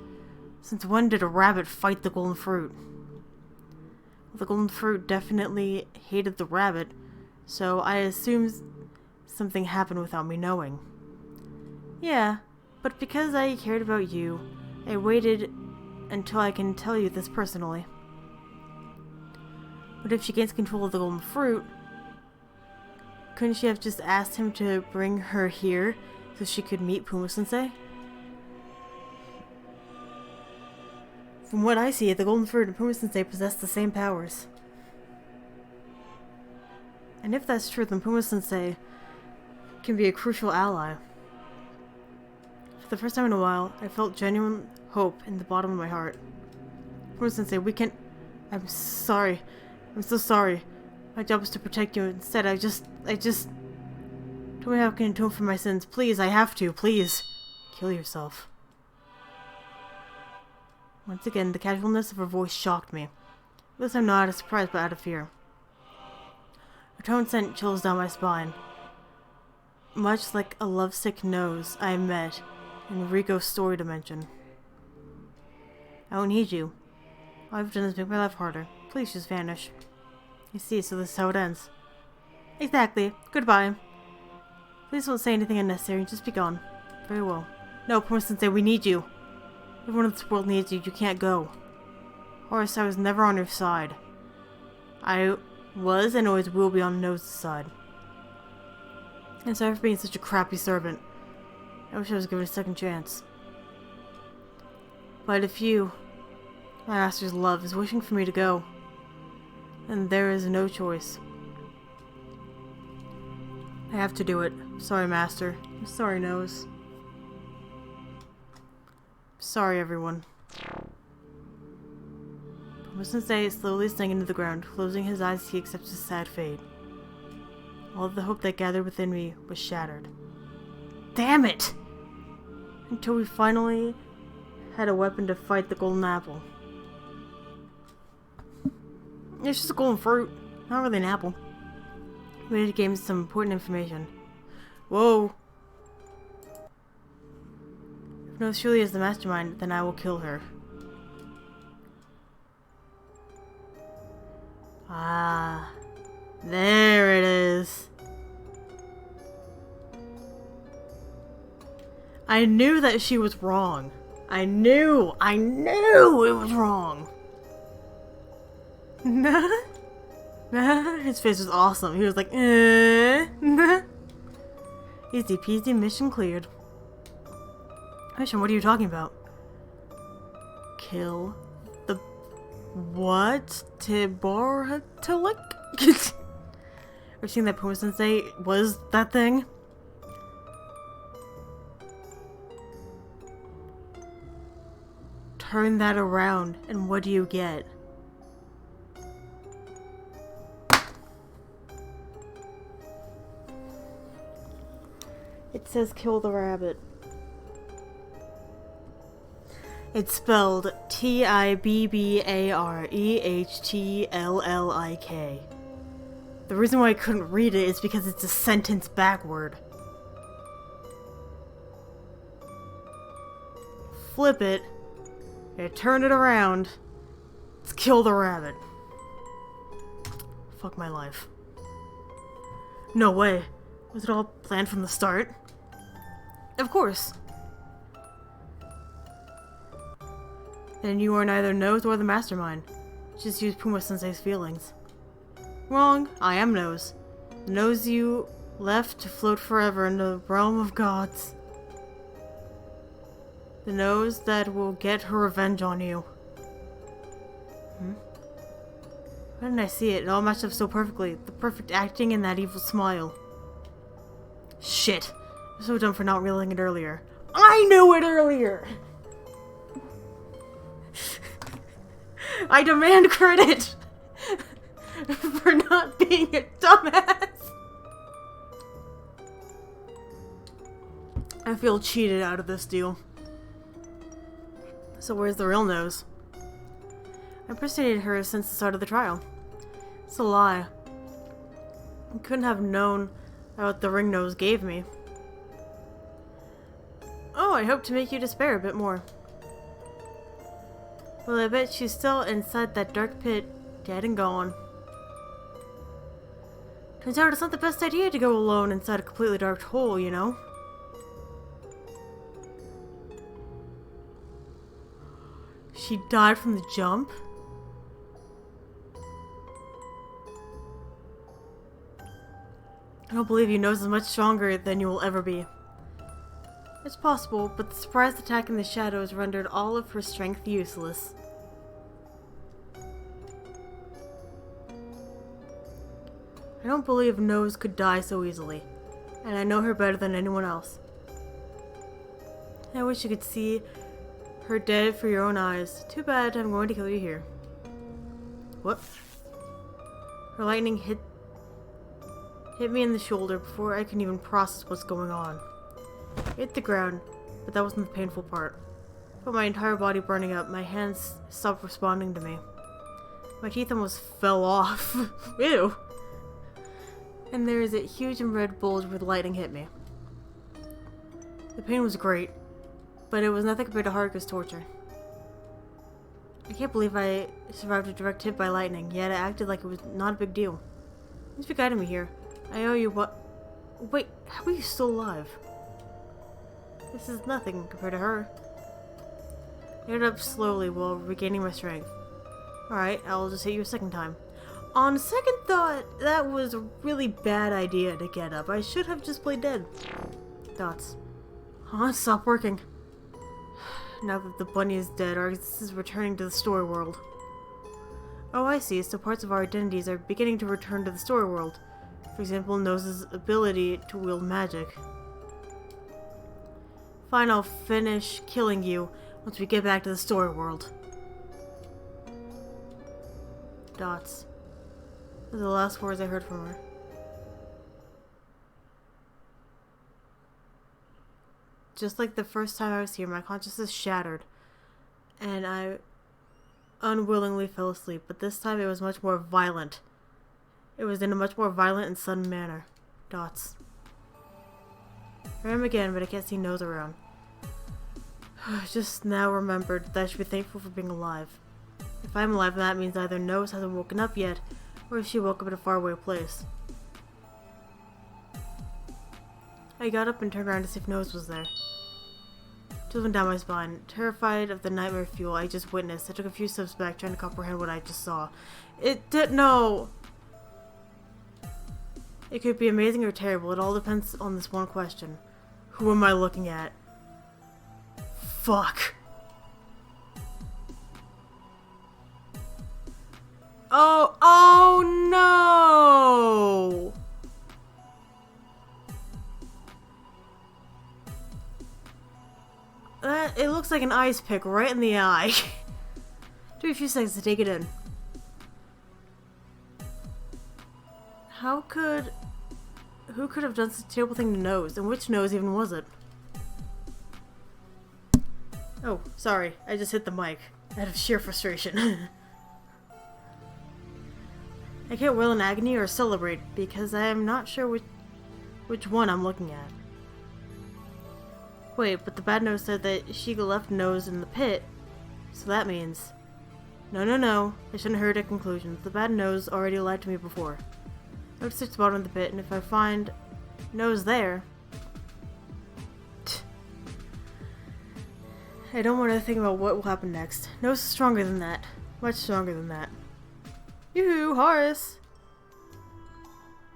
Since when did a rabbit fight the golden fruit? Well, the golden fruit definitely hated the rabbit, so I assumed something happened without me knowing. Yeah, but because I cared about you, I waited until I can tell you this personally. But if she gains control of the golden fruit, couldn't she have just asked him to bring her here so she could meet Puma Sensei? From what I see, the Golden Fruit and Puma-sensei possess the same powers. And if that's true, then Puma-sensei can be a crucial ally. For the first time in a while, I felt genuine hope in the bottom of my heart. Puma-sensei, we can... I'm sorry. I'm so sorry. My job is to protect you. Instead, I just... Tell me how I can atone for my sins. Please, I have to. Please. Kill yourself. Once again, the casualness of her voice shocked me. This time not out of surprise, but out of fear. Her tone sent chills down my spine. Much like a lovesick nose I met in Rico's story dimension. I don't need you. All I've done is make my life harder. Please just vanish. You see, so this is how it ends. Exactly. Goodbye. Please don't say anything unnecessary. Just be gone. Very well. No, Puma-sensei, we need you. Everyone in this world needs you. You can't go. Horace, I was never on your side. I was and always will be on Nose's side. I'm sorry for being such a crappy servant. I wish I was given a second chance. But if you, my master's love, is wishing for me to go, then there is no choice. I have to do it. Sorry, Master. I'm sorry, Nose. Sorry, everyone. Puma-sensei slowly sank into the ground, closing his eyes as he accepts his sad fate. All of the hope that gathered within me was shattered. Damn it! Until we finally had a weapon to fight the golden apple. It's just a golden fruit, not really an apple. We need to gain some important information. Whoa! If Nose truly is the mastermind, then I will kill her. Ah, there it is. I knew that she was wrong. I knew it was wrong. His face was awesome. He was like, Easy peasy, mission cleared. Mission, what are you talking about? Kill the... What? Tiboratilik? Are you saying that Puma-sensei was that thing? Turn that around, and what do you get? It says kill the rabbit. It's spelled Tibbarehtllik. The reason why I couldn't read it is because it's a sentence backward. Flip it, and turn it around. Let's kill the rabbit. Fuck my life. No way. Was it all planned from the start? Of course. Then you are neither Nose or the mastermind. Just use Puma-sensei's feelings. Wrong. I am Nose. The Nose you left to float forever in the realm of gods. The Nose that will get her revenge on you. Why didn't I see it? It all matched up so perfectly. The perfect acting and that evil smile. Shit. I'm so dumb for not realizing it earlier. I knew it earlier! I demand credit for not being a dumbass! I feel cheated out of this deal. So where's the real Nose? I impersonated her since the start of the trial. It's a lie. I couldn't have known what the ring Nose gave me. Oh, I hope to make you despair a bit more. Well, I bet she's still inside that dark pit, dead and gone. Turns out it's not the best idea to go alone inside a completely dark hole, you know? She died from the jump? I don't believe you. Nose is much stronger than you will ever be. It's possible, but the surprise attack in the shadows rendered all of her strength useless. I don't believe Nose could die so easily, and I know her better than anyone else. I wish you could see her dead for your own eyes. Too bad, I'm going to kill you here. What? Her lightning hit me in the shoulder before I can even process what's going on. I hit the ground, but that wasn't the painful part. I felt my entire body burning up. My hands stopped responding to me. My teeth almost fell off. Ew! And there is a huge and red bulge where the lightning hit me. The pain was great, but it was nothing compared to Haruka's torture. I can't believe I survived a direct hit by lightning, yet I acted like it was not a big deal. Thanks for guiding me here. I owe you what— Wait, how are you still alive? This is nothing compared to her. I got up slowly while regaining my strength. Alright, I'll just hit you a second time. On second thought, that was a really bad idea to get up. I should have just played dead. Thoughts. Huh? Stop working. Now that the bunny is dead, our existence is returning to the story world. Oh, I see. So parts of our identities are beginning to return to the story world. For example, Nose's ability to wield magic. Fine, I'll finish killing you once we get back to the story world. Dots. Those are the last words I heard from her. Just like the first time I was here, my consciousness shattered, and I unwillingly fell asleep, but this time it was much more violent. It was in a much more violent and sudden manner. Dots. Here I am again, but I can't see Nose around. Just now remembered that I should be thankful for being alive. If I'm alive, then that means either Nose hasn't woken up yet, or if she woke up in a faraway place. I got up and turned around to see if Nose was there. Chills went down my spine. Terrified of the nightmare fuel I just witnessed, I took a few steps back, trying to comprehend what I just saw. No! It could be amazing or terrible. It all depends on this one question. Who am I looking at? Fuck. Oh no! It looks like an ice pick right in the eye. Took me a few seconds to take it in. Who could have done such a terrible thing to Nose? And which Nose even was it? Oh, sorry. I just hit the mic out of sheer frustration. I can't wail in agony or celebrate because I am not sure which one I'm looking at. Wait, but the bad Nose said that Shiga left Nose in the pit, so that means... No. I shouldn't hurry to conclusions. The bad Nose already lied to me before. I would search the bottom of the pit, and if I find Nose there... I don't want to think about what will happen next. Nose is stronger than that. Much stronger than that. Yoo-hoo, Horace!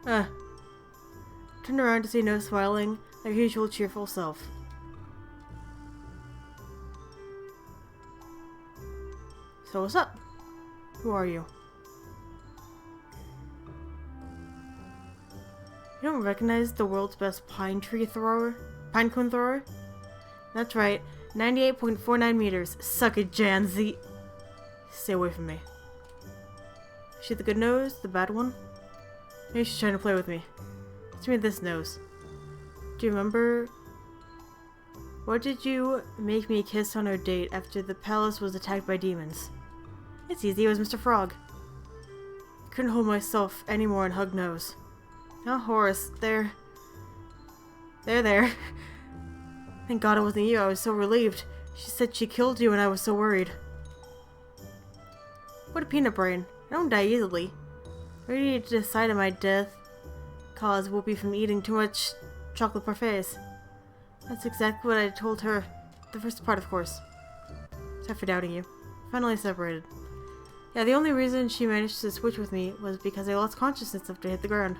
Turned around to see Nose smiling like her usual cheerful self. So what's up? Who are you? You don't recognize the world's best pine cone thrower? That's right, 98.49 meters. Suck it, Janzi. Stay away from me. Is she the good Nose? The bad one? Maybe she's trying to play with me. Let's read this Nose. Do you remember? What did you make me kiss on our date after the palace was attacked by demons? It's easy, it was Mr. Frog. I couldn't hold myself anymore and hug Nose. Oh, Horace, there. Thank God it wasn't you, I was so relieved. She said she killed you and I was so worried. What a peanut brain. I don't die easily. Ready to decide on my death cause will be from eating too much chocolate parfaits. That's exactly what I told her. The first part, of course. Sorry for doubting you. Finally separated. Yeah, the only reason she managed to switch with me was because I lost consciousness after I hit the ground.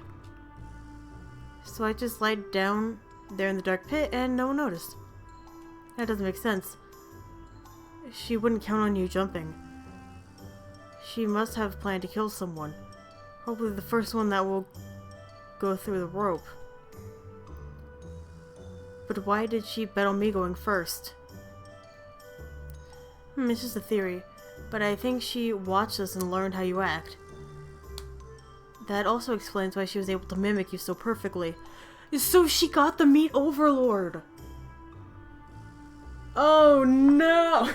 So I just lied down there in the dark pit and no one noticed. That doesn't make sense. She wouldn't count on you jumping. She must have planned to kill someone. Hopefully the first one that will go through the rope. But why did she bet on me going first? It's just a theory, but I think she watched us and learned how you act. That also explains why she was able to mimic you so perfectly. So she got the meat overlord! Oh no!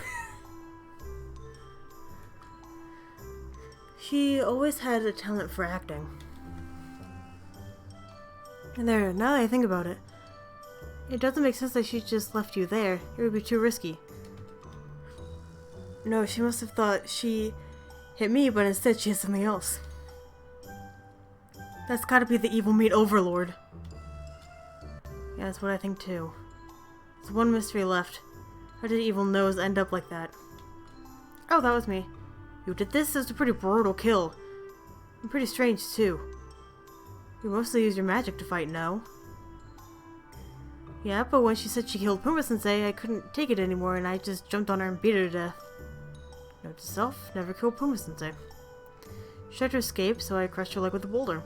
She always had a talent for acting. And there, now that I think about it, it doesn't make sense that she just left you there. It would be too risky. No, she must have thought she hit me, but instead she hit something else. That's gotta be the evil meat overlord. Yeah, that's what I think too. There's one mystery left. How did Evil Nose end up like that? Oh, that was me. You did this? It was a pretty brutal kill. And pretty strange too. You mostly use your magic to fight, no? Yeah, but when she said she killed Puma-sensei, I couldn't take it anymore and I just jumped on her and beat her to death. Note to self, never kill Puma-sensei. She tried to escape, so I crushed her leg with a boulder.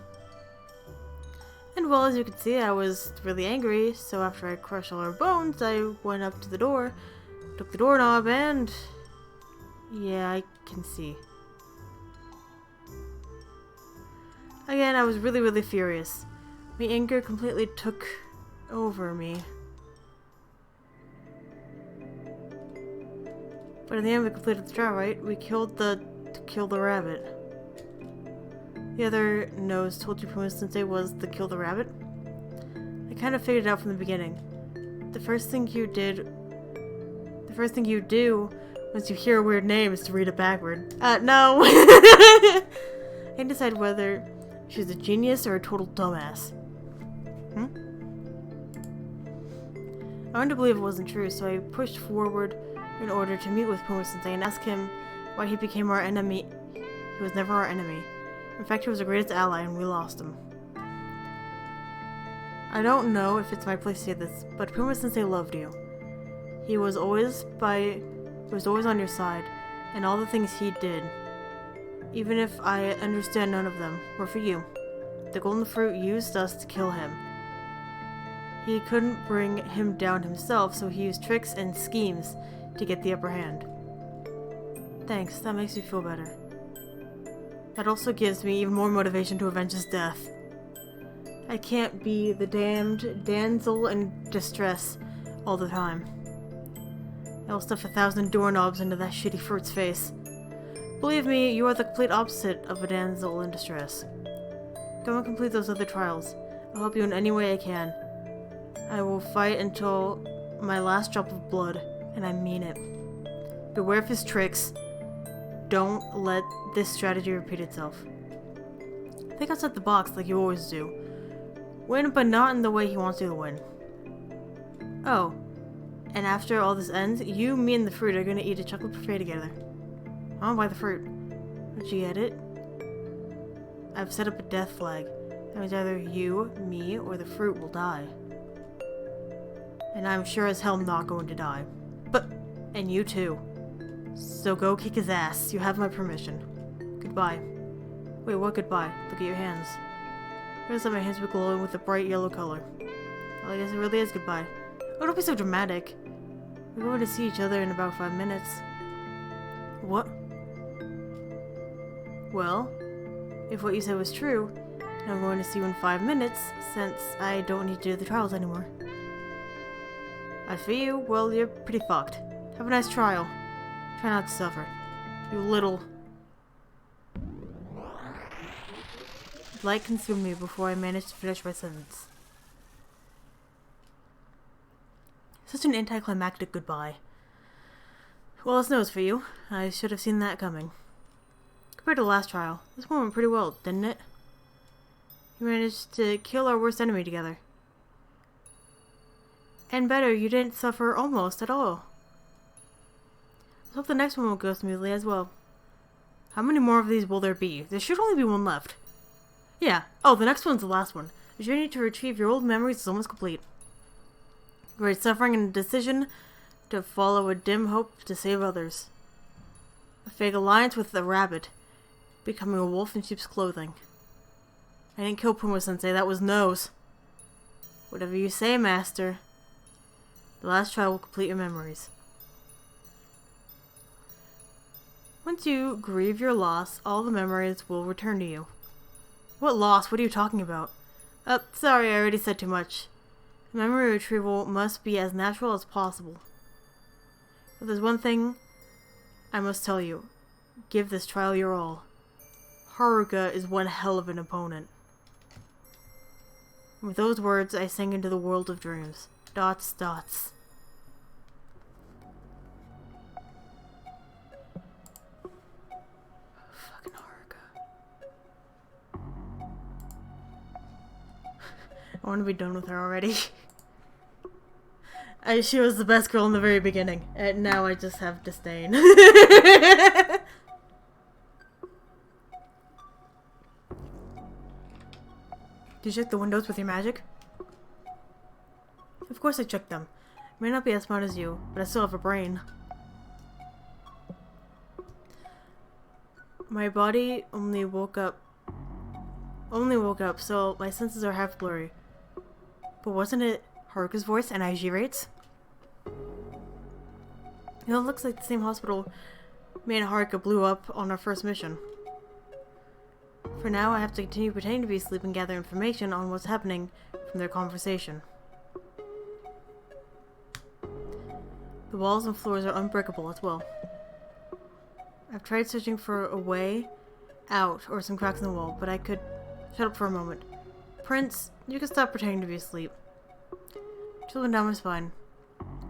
And well, as you can see, I was really angry, so after I crushed all her bones, I went up to the door, took the doorknob, and... yeah, I can see. Again, I was really furious. My anger completely took over me. But in the end, we completed the trial, right? We killed to kill the rabbit. The other nose told you Puma-sensei was to kill the rabbit. I kind of figured it out from the beginning. The first thing you do once you hear a weird name is to read it backward. No! I can decide whether she's a genius or a total dumbass. I wanted to believe it wasn't true, so I pushed forward in order to meet with Puma-sensei and ask him why he became our enemy. He was never our enemy. In fact, he was our greatest ally and we lost him. I don't know if it's my place to say this, but Puma-sensei loved you. He was always on your side, and all the things he did, even if I understand none of them, were for you. The golden fruit used us to kill him. He couldn't bring him down himself, so he used tricks and schemes to get the upper hand. Thanks, that makes me feel better. That also gives me even more motivation to avenge his death. I can't be the damned damsel in distress all the time. I will stuff 1,000 doorknobs into that shitty fruit's face. Believe me, you are the complete opposite of a damsel in distress. Go and complete those other trials. I'll help you in any way I can. I will fight until my last drop of blood, and I mean it. Beware of his tricks. Don't let this strategy repeat itself. Think outside the box like you always do. Win, but not in the way he wants you to win. Oh, and after all this ends, you, me, and the fruit are gonna eat a chocolate parfait together. I wanna buy the fruit. Did you get it? I've set up a death flag. That means either you, me, or the fruit will die. And I'm sure as hell not going to die. And you too. So go kick his ass. You have my permission. Goodbye. Wait, what goodbye? Look at your hands. Notice that my hands were glowing with a bright yellow color. Well, I guess it really is goodbye. Oh, don't be so dramatic. We're going to see each other in about 5 minutes. What? Well, if what you said was true, then I'm going to see you in 5 minutes, since I don't need to do the trials anymore. As for you, well, you're pretty fucked. Have a nice trial. Try not to suffer. You little... Light consumed me before I managed to finish my sentence. Such an anticlimactic goodbye. Well, it's nose for you. I should have seen that coming. Compared to the last trial, this one went pretty well, didn't it? You managed to kill our worst enemy together. And better, you didn't suffer almost at all. Let's hope the next one will go smoothly as well. How many more of these will there be? There should only be one left. Yeah. Oh, the next one's the last one. The journey to retrieve your old memories is almost complete. Great suffering and a decision to follow a dim hope to save others. A fake alliance with a rabbit, becoming a wolf in sheep's clothing. I didn't kill Puma-sensei, that was Nose. Whatever you say, Master. The last trial will complete your memories. Once you grieve your loss, all the memories will return to you. What loss? What are you talking about? Sorry, I already said too much. Memory retrieval must be as natural as possible. But there's one thing I must tell you. Give this trial your all. Haruka is one hell of an opponent. With those words, I sank into the world of dreams. Dots, dots. Fucking Haruka. I want to be done with her already. She was the best girl in the very beginning, and now I just have disdain. Did you check the windows with your magic? Of course I checked them. I may not be as smart as you, but I still have a brain. My body only woke up, so my senses are half blurry. But wasn't it Haruka's voice and IG rates? You know, it looks like the same hospital me and Haruka blew up on our first mission. For now, I have to continue pretending to be asleep and gather information on what's happening from their conversation. The walls and floors are unbreakable as well. I've tried searching for a way out or some cracks in the wall, but I could... Shut up for a moment. Prince, you can stop pretending to be asleep. Chilling down my spine.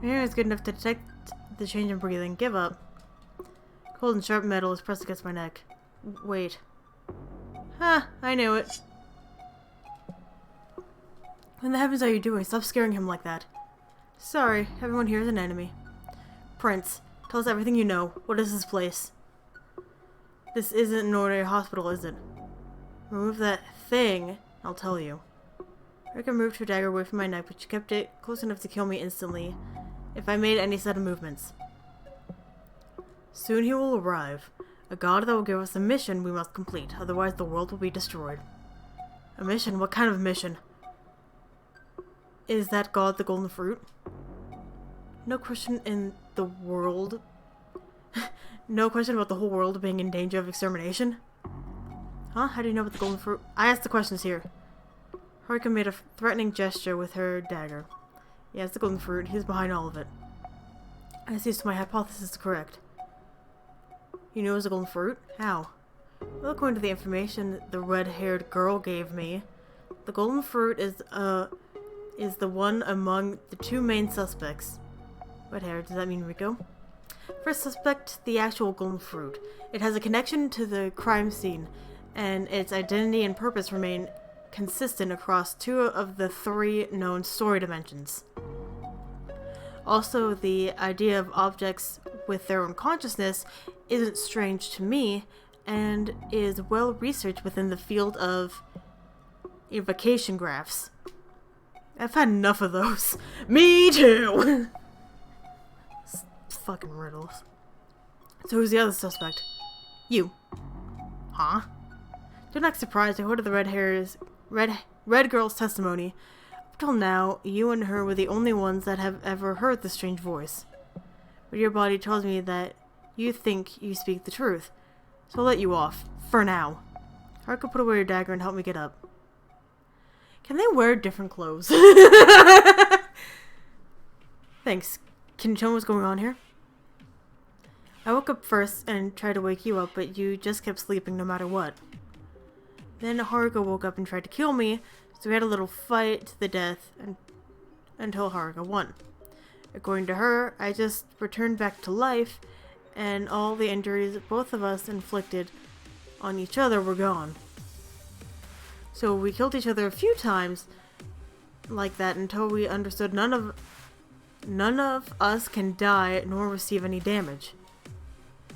My hearing is good enough to detect the change in breathing. Give up. Cold and sharp metal is pressed against my neck. Wait. Ha! I knew it. What in the heavens are you doing? Stop scaring him like that. Sorry, everyone here is an enemy. Prince, tell us everything you know. What is this place? This isn't an ordinary hospital, is it? Remove that thing, I'll tell you. Rika moved her dagger away from my neck, but she kept it close enough to kill me instantly if I made any sudden movements. Soon he will arrive. A god that will give us a mission we must complete, otherwise the world will be destroyed. A mission? What kind of mission? Is that god the golden fruit? No question in the world. No question about the whole world being in danger of extermination? Huh? How do you know about the golden fruit? I asked the questions here. Haruka made a threatening gesture with her dagger. Yes, the golden fruit. He's behind all of it. I see, so my hypothesis is correct. You knew it was a golden fruit? How? Well, according to the information the red-haired girl gave me, the golden fruit is the one among the two main suspects. Red hair, does that mean Rico? First suspect, the actual golden fruit. It has a connection to the crime scene, and its identity and purpose remain consistent across 2 of the 3 known story dimensions. Also, the idea of objects with their own consciousness isn't strange to me, and is well researched within the field of evocation graphs. I've had enough of those. Me too! Fucking riddles. So who's the other suspect? You. Huh? Don't act surprised. I heard the red girl's testimony. Up till now, you and her were the only ones that have ever heard the strange voice. But your body tells me that you think you speak the truth. So I'll let you off. For now. Haruka, put away your dagger and help me get up. Can they wear different clothes? Thanks. Can you tell me what's going on here? I woke up first and tried to wake you up, but you just kept sleeping no matter what. Then Haruka woke up and tried to kill me, so we had a little fight to the death until Haruka won. According to her, I just returned back to life, and all the injuries both of us inflicted on each other were gone. So we killed each other a few times like that until we understood none of us can die nor receive any damage.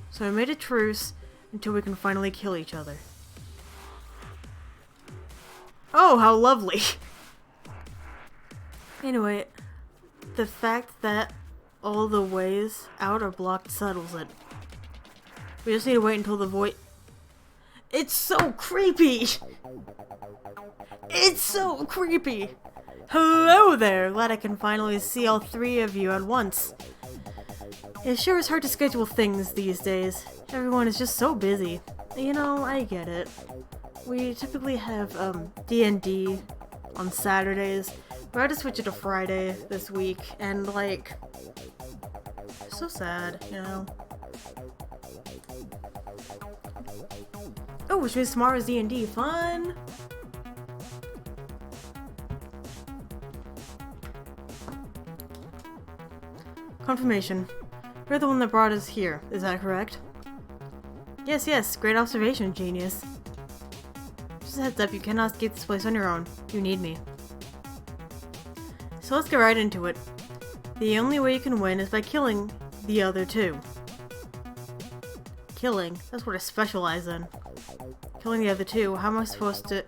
So I made a truce until we can finally kill each other. Oh, how lovely! Anyway, the fact that all the ways out are blocked settles it. We just need to wait until the void... It's so creepy! It's so creepy! Hello there! Glad I can finally see all three of you at once. It sure is hard to schedule things these days. Everyone is just so busy. You know, I get it. We typically have D&D on Saturdays, but I had to switch it to Friday this week, and like, so sad, you know. Oh, which means tomorrow's D&D. Fun! Confirmation. You're the one that brought us here, is that correct? Yes, yes, great observation, genius. Just a heads up, you cannot escape this place on your own. You need me. So let's get right into it. The only way you can win is by killing the other two. Killing? That's what I specialize in. Killing the other two? How am I supposed to...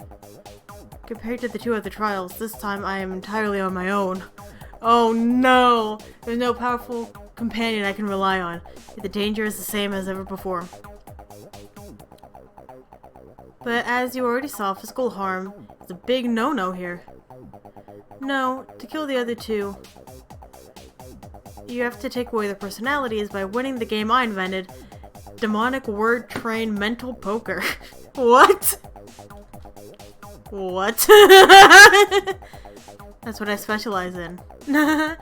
Compared to the two other trials, this time I am entirely on my own. Oh no! There's no powerful companion I can rely on, yet the danger is the same as ever before. But as you already saw, physical harm is a big no-no here. No, to kill the other two, you have to take away their personalities by winning the game I invented, demonic word train mental poker. What? What? That's what I specialize in. I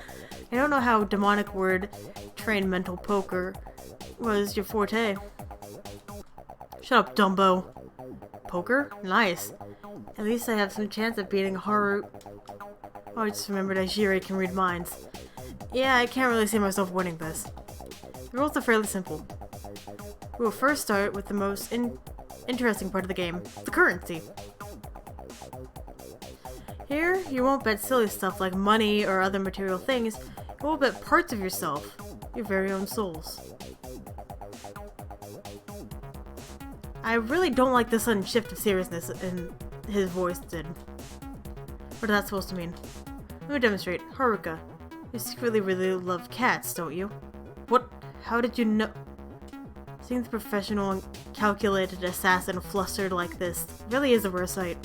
don't know how demonic word train mental poker was your forte. Shut up, Dumbo. Poker? Nice. At least I have some chance of beating Haru. Oh, I just remembered GamesRHard can read minds. Yeah, I can't really see myself winning this. The rules are fairly simple. We will first start with the most interesting part of the game, the currency. Here, you won't bet silly stuff like money or other material things, you will bet parts of yourself, your very own souls. I really don't like the sudden shift of seriousness in his voice did. What is that supposed to mean? Let me demonstrate. Haruka, you secretly really love cats, don't you? What? How did you know? Seeing the professional and calculated assassin flustered like this really is a rare sight.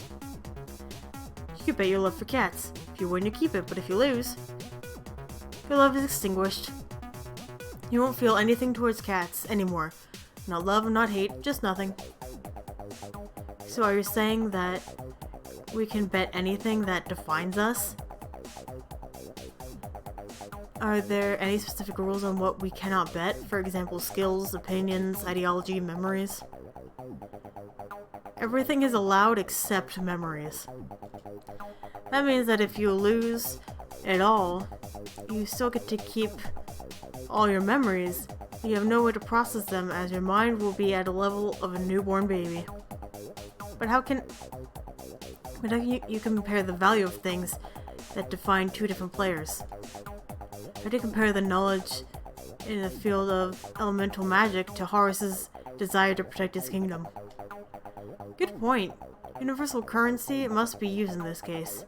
You could bet your love for cats. If you win, you keep it, but if you lose, your love is extinguished. You won't feel anything towards cats anymore. Not love, not hate, just nothing. So are you saying that we can bet anything that defines us? Are there any specific rules on what we cannot bet? For example, skills, opinions, ideology, memories? Everything is allowed except memories. That means that if you lose it all, you still get to keep all your memories. You have no way to process them as your mind will be at a level of a newborn baby. But how can you compare the value of things that define two different players? How do you compare the knowledge in the field of elemental magic to Horus's desire to protect his kingdom? Good point. Universal currency must be used in this case.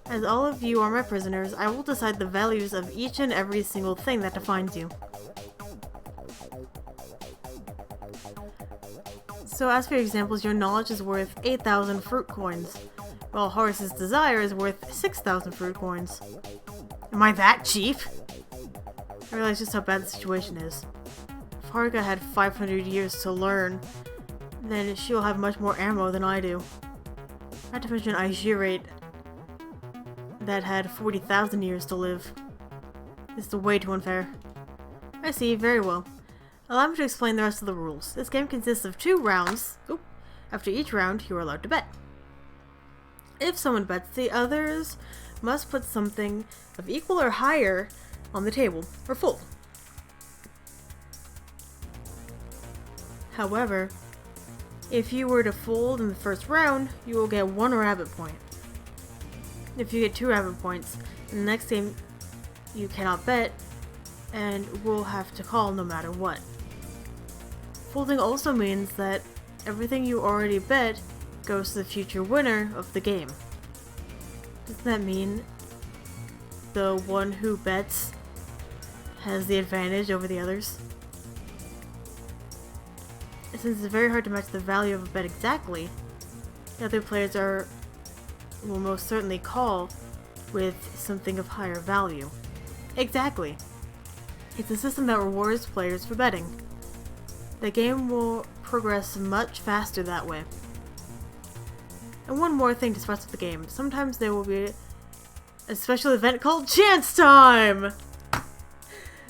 As all of you are my prisoners, I will decide the values of each and every single thing that defines you. So as for your examples, your knowledge is worth 8,000 fruit coins, while Horus's desire is worth 6,000 fruit coins. Am I that cheap? I realize just how bad the situation is. If Haruka had 500 years to learn, then she'll have much more ammo than I do. Not to mention GamesRHard that had 40,000 years to live. This is way too unfair. I see, very well. Allow me to explain the rest of the rules. This game consists of 2 rounds. Oop. After each round, you are allowed to bet. If someone bets, the others must put something of equal or higher on the table, or full. However, if you were to fold in the first round, you will get 1 rabbit point. If you get 2 rabbit points, in the next game you cannot bet, and will have to call no matter what. Folding also means that everything you already bet goes to the future winner of the game. Doesn't that mean the one who bets has the advantage over the others? Since it's very hard to match the value of a bet exactly, The other players will most certainly call with something of higher value. Exactly. It's a system that rewards players for betting. The game will progress much faster that way. And one more thing to spice up the game. Sometimes there will be a special event called Chance Time!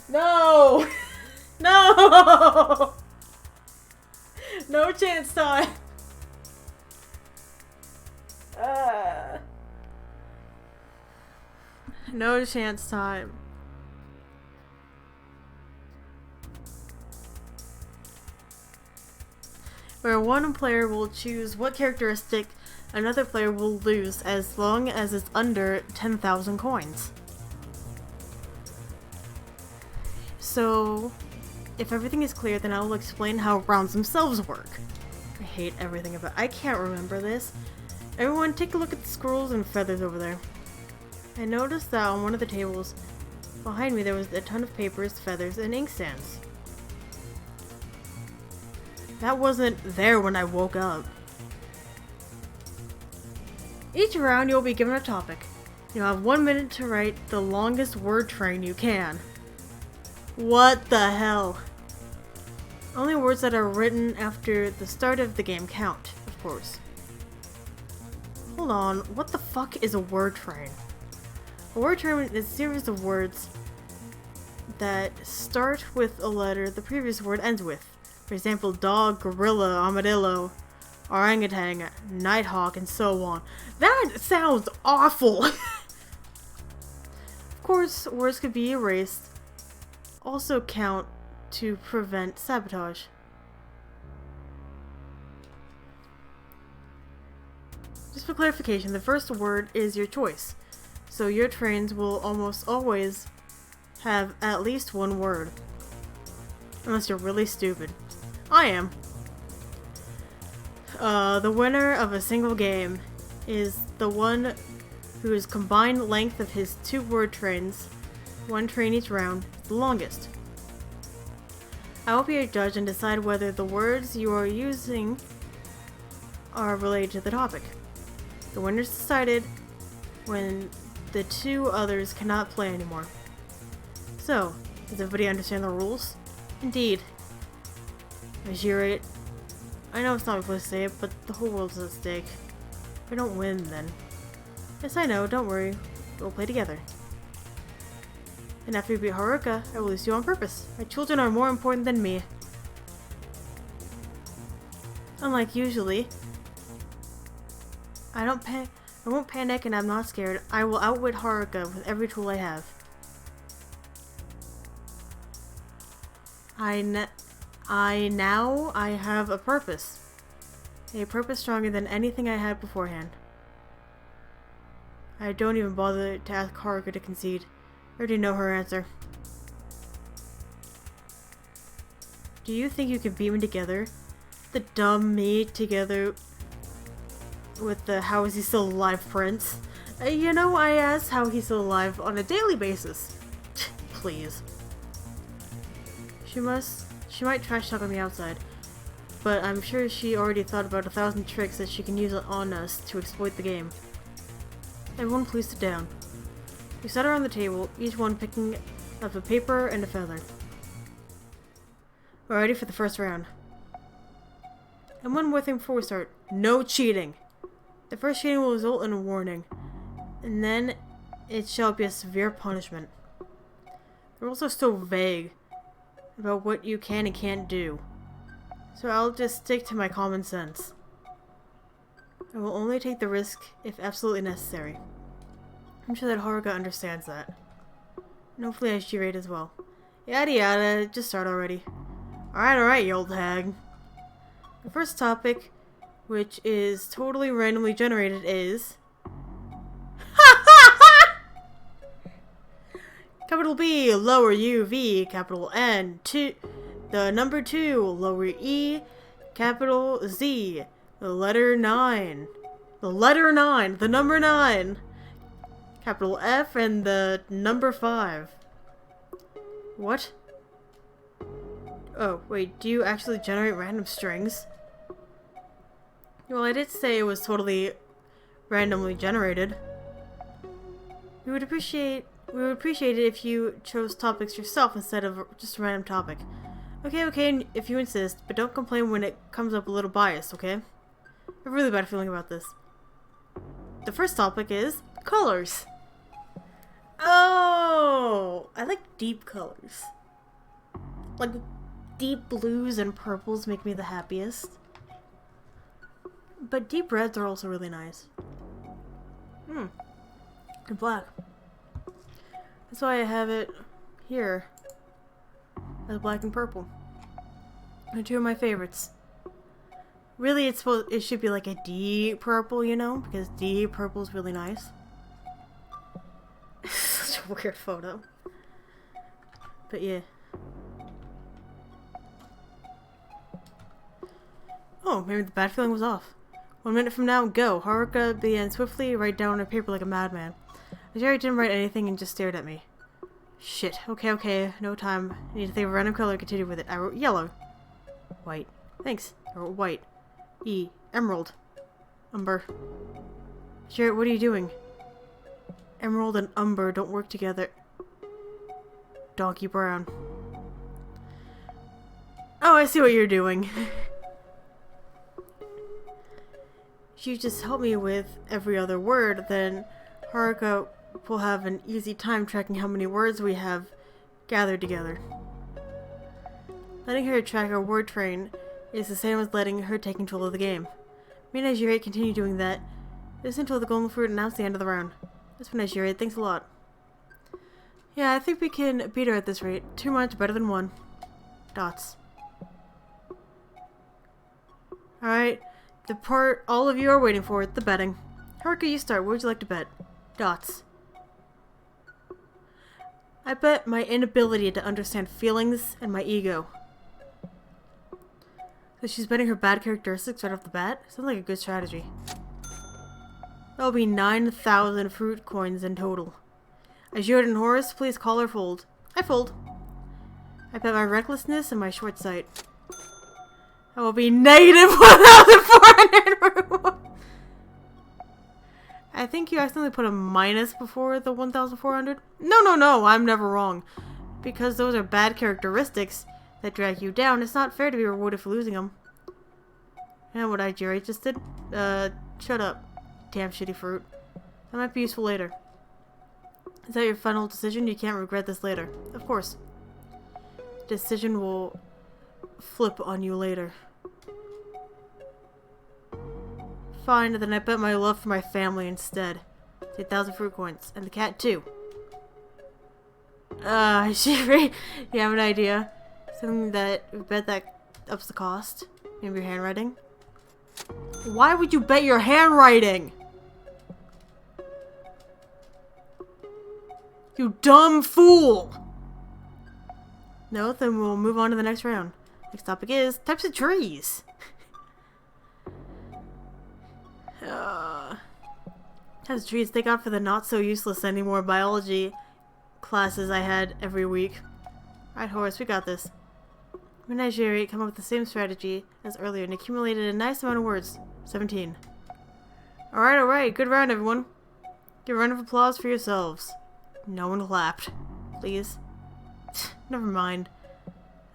No! No! No chance time! No chance time. Where one player will choose what characteristic another player will lose as long as it's under 10,000 coins. So, if everything is clear, then I will explain how rounds themselves work. I hate everything about it. I can't remember this. Everyone take a look at the scrolls and feathers over there. I noticed that on one of the tables behind me there was a ton of papers, feathers, and inkstands. That wasn't there when I woke up. Each round you'll be given a topic. You'll have 1 minute to write the longest word train you can. What the hell? Only words that are written after the start of the game count, of course. Hold on, what the fuck is a word train? A word train is a series of words that start with a letter the previous word ends with. For example, dog, gorilla, armadillo, orangutan, nighthawk, and so on. That sounds awful! Of course, words could be erased. Also count to prevent sabotage. Just for clarification, the first word is your choice. So your trains will almost always have at least one word. Unless you're really stupid. I am. The winner of a single game is the one whose combined length of his 2 word trains, 1 train each round, is the longest. I will be a judge and decide whether the words you are using are related to the topic. The winner is decided when the 2 others cannot play anymore. So, does everybody understand the rules? Indeed. GamesRHard, I know it's not my place to say it, but the whole world's at stake. If I don't win, then... Yes, I know, don't worry. We'll play together. And after you beat Haruka, I will lose you on purpose. My children are more important than me. Unlike usually, I won't panic and I'm not scared. I will outwit Haruka with every tool I have. I have a purpose. A purpose stronger than anything I had beforehand. I don't even bother to ask Haruka to concede. I already know her answer. Do you think you can beat me together? The dumb me together with the how is he still alive prince? You know, I ask how he's still alive on a daily basis. Please. She might trash talk on the outside, but I'm sure she already thought about 1,000 tricks that she can use on us to exploit the game. Everyone please sit down. We sat around the table, each one picking up a paper and a feather. We're ready for the first round. And one more thing before we start. No cheating! The first cheating will result in a warning, and then it shall be a severe punishment. The rules are so vague about what you can and can't do, so I'll just stick to my common sense. I will only take the risk if absolutely necessary. I'm sure that Haruka understands that. And hopefully GamesRHard as well. Yada yada, just start already. Alright, you old hag. The first topic, which is totally randomly generated, is... Capital B, lower U, V, capital N, 2, the number 2, lower E, capital Z, the letter 9. The letter 9, the number 9. Capital F and the number 5. What? Oh, wait, do you actually generate random strings? Well, I did say it was totally randomly generated. We would appreciate it if you chose topics yourself instead of just a random topic. Okay, if you insist, but don't complain when it comes up a little biased, okay? I have a really bad feeling about this. The first topic is colors. Oh, I like deep colors. Like deep blues and purples make me the happiest. But deep reds are also really nice. And black. That's why I have it here as black and purple. They're two of my favorites. Really, it should be like a deep purple, you know, because deep purple is really nice. Such a weird photo. But yeah. Oh, maybe the bad feeling was off. 1 minute from now, go. Haruka began swiftly write down on her paper like a madman. Jerry didn't write anything and just stared at me. Shit. Okay. No time. I need to think of a random color and continue with it. I wrote yellow. White. Thanks. I wrote white. Emerald. Umber. Jerry, what are you doing? Emerald and umber don't work together. Donkey brown. Oh, I see what you're doing. If you just help me with every other word, then Haruka will have an easy time tracking how many words we have gathered together. Letting her track our word train is the same as letting her take control of the game. Me and GamesRHard continue doing that. This until the golden fruit announced the end of the round. That's for GamesRHard. Thanks a lot. Yeah, I think we can beat her at this rate. 2 much better than 1. Dots. Alright. The part all of you are waiting for, the betting. Haruka, you start. What would you like to bet? Dots. I bet my inability to understand feelings and my ego. So she's betting her bad characteristics right off the bat? Sounds like a good strategy. That'll be 9,000 fruit coins in total. GamesRHard and Horace, please call or fold. I fold. I bet my recklessness and my short sight. That will be negative 1,400. I think you accidentally put a minus before the 1,400. No, I'm never wrong. Because those are bad characteristics that drag you down, it's not fair to be rewarded for losing them. And what GamesRHard just did? Shut up. Damn shitty fruit. That might be useful later. Is that your final decision? You can't regret this later. Of course. Decision will flip on you later. Fine, then I bet my love for my family instead. 8,000 fruit coins. And the cat too. Jerry, you have an idea? Something that bet that ups the cost? Maybe your handwriting? Why would you bet your handwriting? You dumb fool! No, then we'll move on to the next round. Next topic is types of trees. Types of trees. Thank God for the not so useless anymore biology classes I had every week. Alright, Horace, we got this. Me and GamesRHard come up with the same strategy as earlier and accumulated a nice amount of words. 17. Alright. Good round, everyone. Give a round of applause for yourselves. No one clapped. Please. Never mind.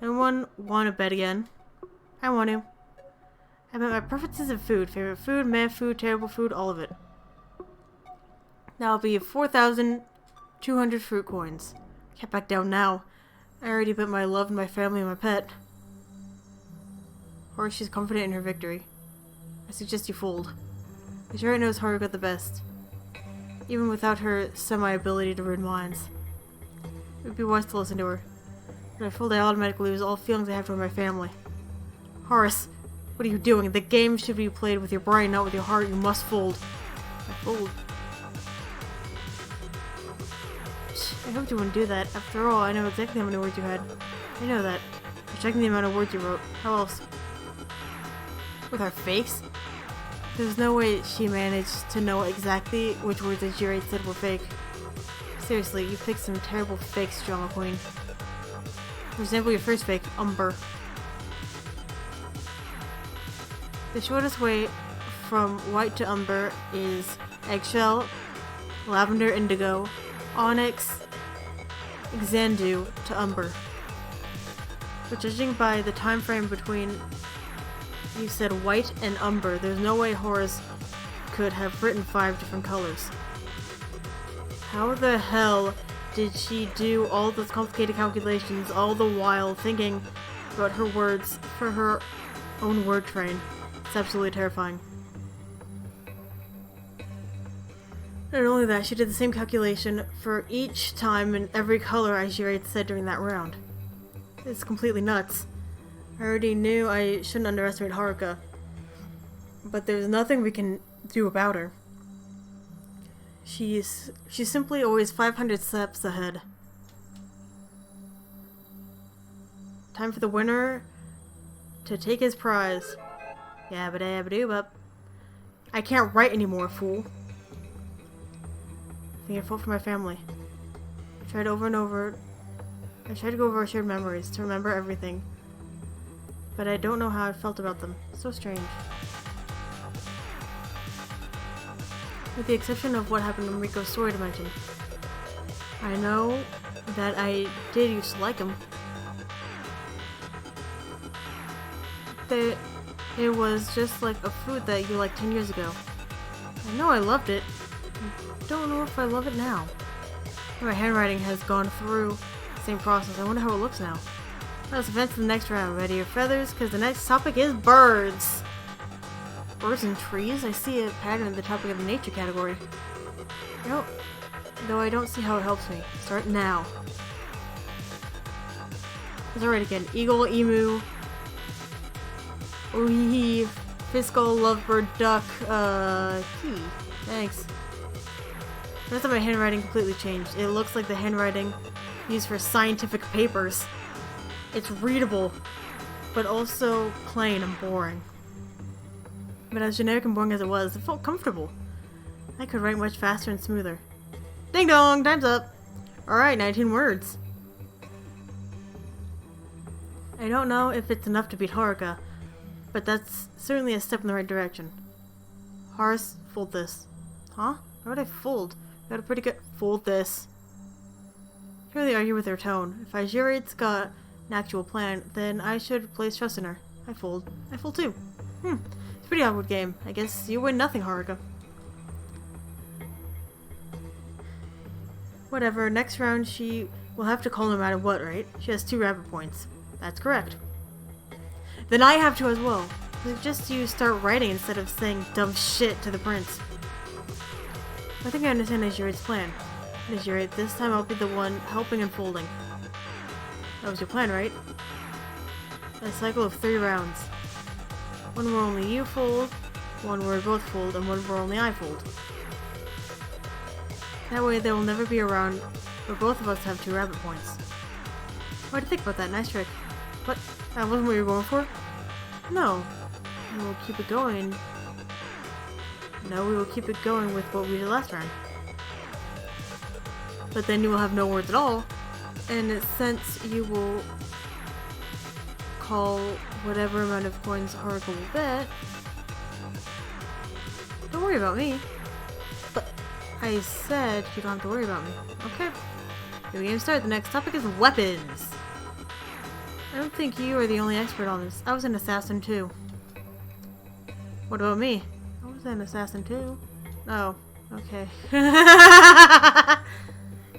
Anyone want to bet again? I want to. I bet my preferences in food. Favorite food, meh food, terrible food, all of it. That'll be 4,200 fruit coins. Can't back down now. I already bet my love and my family and my pet. Or she's confident in her victory. I suggest you fold. GamesRHard knows Haruka the best. Even without her semi-ability to read minds. It would be wise to listen to her. When I fold, I automatically lose all feelings I have toward my family. Horace, what are you doing? The game should be played with your brain, not with your heart. You must fold. I fold. I hoped you wouldn't do that. After all, I know exactly how many words you had. I know that. You're checking the amount of words you wrote. How else? With our fakes? There's no way she managed to know exactly which words that GamesRHard said were fake. Seriously, you picked some terrible fakes, Drama Queen. For example, your first fake, Umber. The shortest way from white to umber is eggshell, lavender indigo, onyx, xandu to umber. But judging by the time frame between you said white and umber, there's no way Horace could have written 5 different colors. How the hell did she do all those complicated calculations all the while thinking about her words for her own word train? It's absolutely terrifying. Not only that, she did the same calculation for each time and every color GamesRHard said during that round. It's completely nuts. I already knew I shouldn't underestimate Haruka, but there's nothing we can do about her. She's simply always 500 steps ahead. Time for the winner to take his prize. Yabba dabba doo bup. I can't write anymore, fool. I think I fought for my family. I tried over and over. I tried to go over our shared memories to remember everything, but I don't know how I felt about them. So strange. With the exception of what happened in Riko's story dimension. I know that I did used to like him. It was just like a food that you liked 10 years ago. I know I loved it. I don't know if I love it now. My handwriting has gone through the same process. I wonder how it looks now. Let's advance to the next round. Ready your feathers, because the next topic is birds. Birds and trees? I see a pattern in the topic of the nature category. Though I don't see how it helps me. Start now. Let's write again. Eagle, emu, oohee, fiscal, lovebird, duck, key. Thanks. Notice that my handwriting completely changed. It looks like the handwriting used for scientific papers. It's readable, but also plain and boring. But as generic and boring as it was, it felt comfortable. I could write much faster and smoother. Ding dong! Time's up! Alright, 19 words. I don't know if it's enough to beat Haruka, but that's certainly a step in the right direction. Horace, fold this. Huh? Why would I fold? Got a pretty good... Fold this. Can't really argue with her tone. If GamesRHard's got an actual plan, then I should place trust in her. I fold. I fold too. It's a pretty awkward game. I guess you win nothing, Haruka. Whatever, next round she will have to call no matter what, right? She has 2 rabbit points. That's correct. Then I have to as well. Just you start writing instead of saying dumb shit to the prince. I think I understand GamesRHard's plan. GamesRHard, this time I'll be the one helping and folding. That was your plan, right? A cycle of 3 rounds. One where only you fold, one where we both fold, and one where only I fold. That way there will never be a round where both of us have 2 rabbit points. Why'd you think about that? Nice trick. What? That wasn't what you were going for? No. We'll keep it going. No, we will keep it going with what we did last round. But then you will have no words at all, and since you will call whatever amount of coins Haruka will bet, don't worry about me. But I said you don't have to worry about me. Okay. Here we game start. The next topic is weapons. I don't think you are the only expert on this. I was an assassin too. What about me? I was an assassin too. Oh, okay.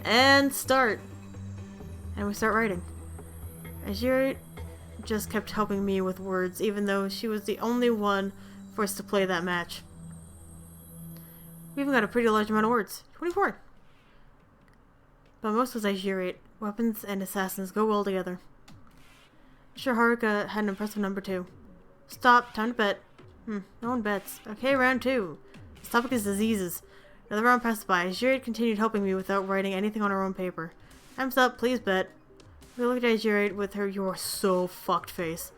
And start. And we start writing. GamesRHard just kept helping me with words, even though she was the only one forced to play that match. We even got a pretty large amount of words. 24. But most was GamesRHard. Weapons and assassins go well together. I'm sure Haruka had an impressive number too. Stop. Time to bet. No one bets. Okay, round 2. This topic is diseases. Another round passed by. GamesRHard continued helping me without writing anything on her own paper. Time's up. Please bet. We looked at GamesRHard with her "you're so fucked" face.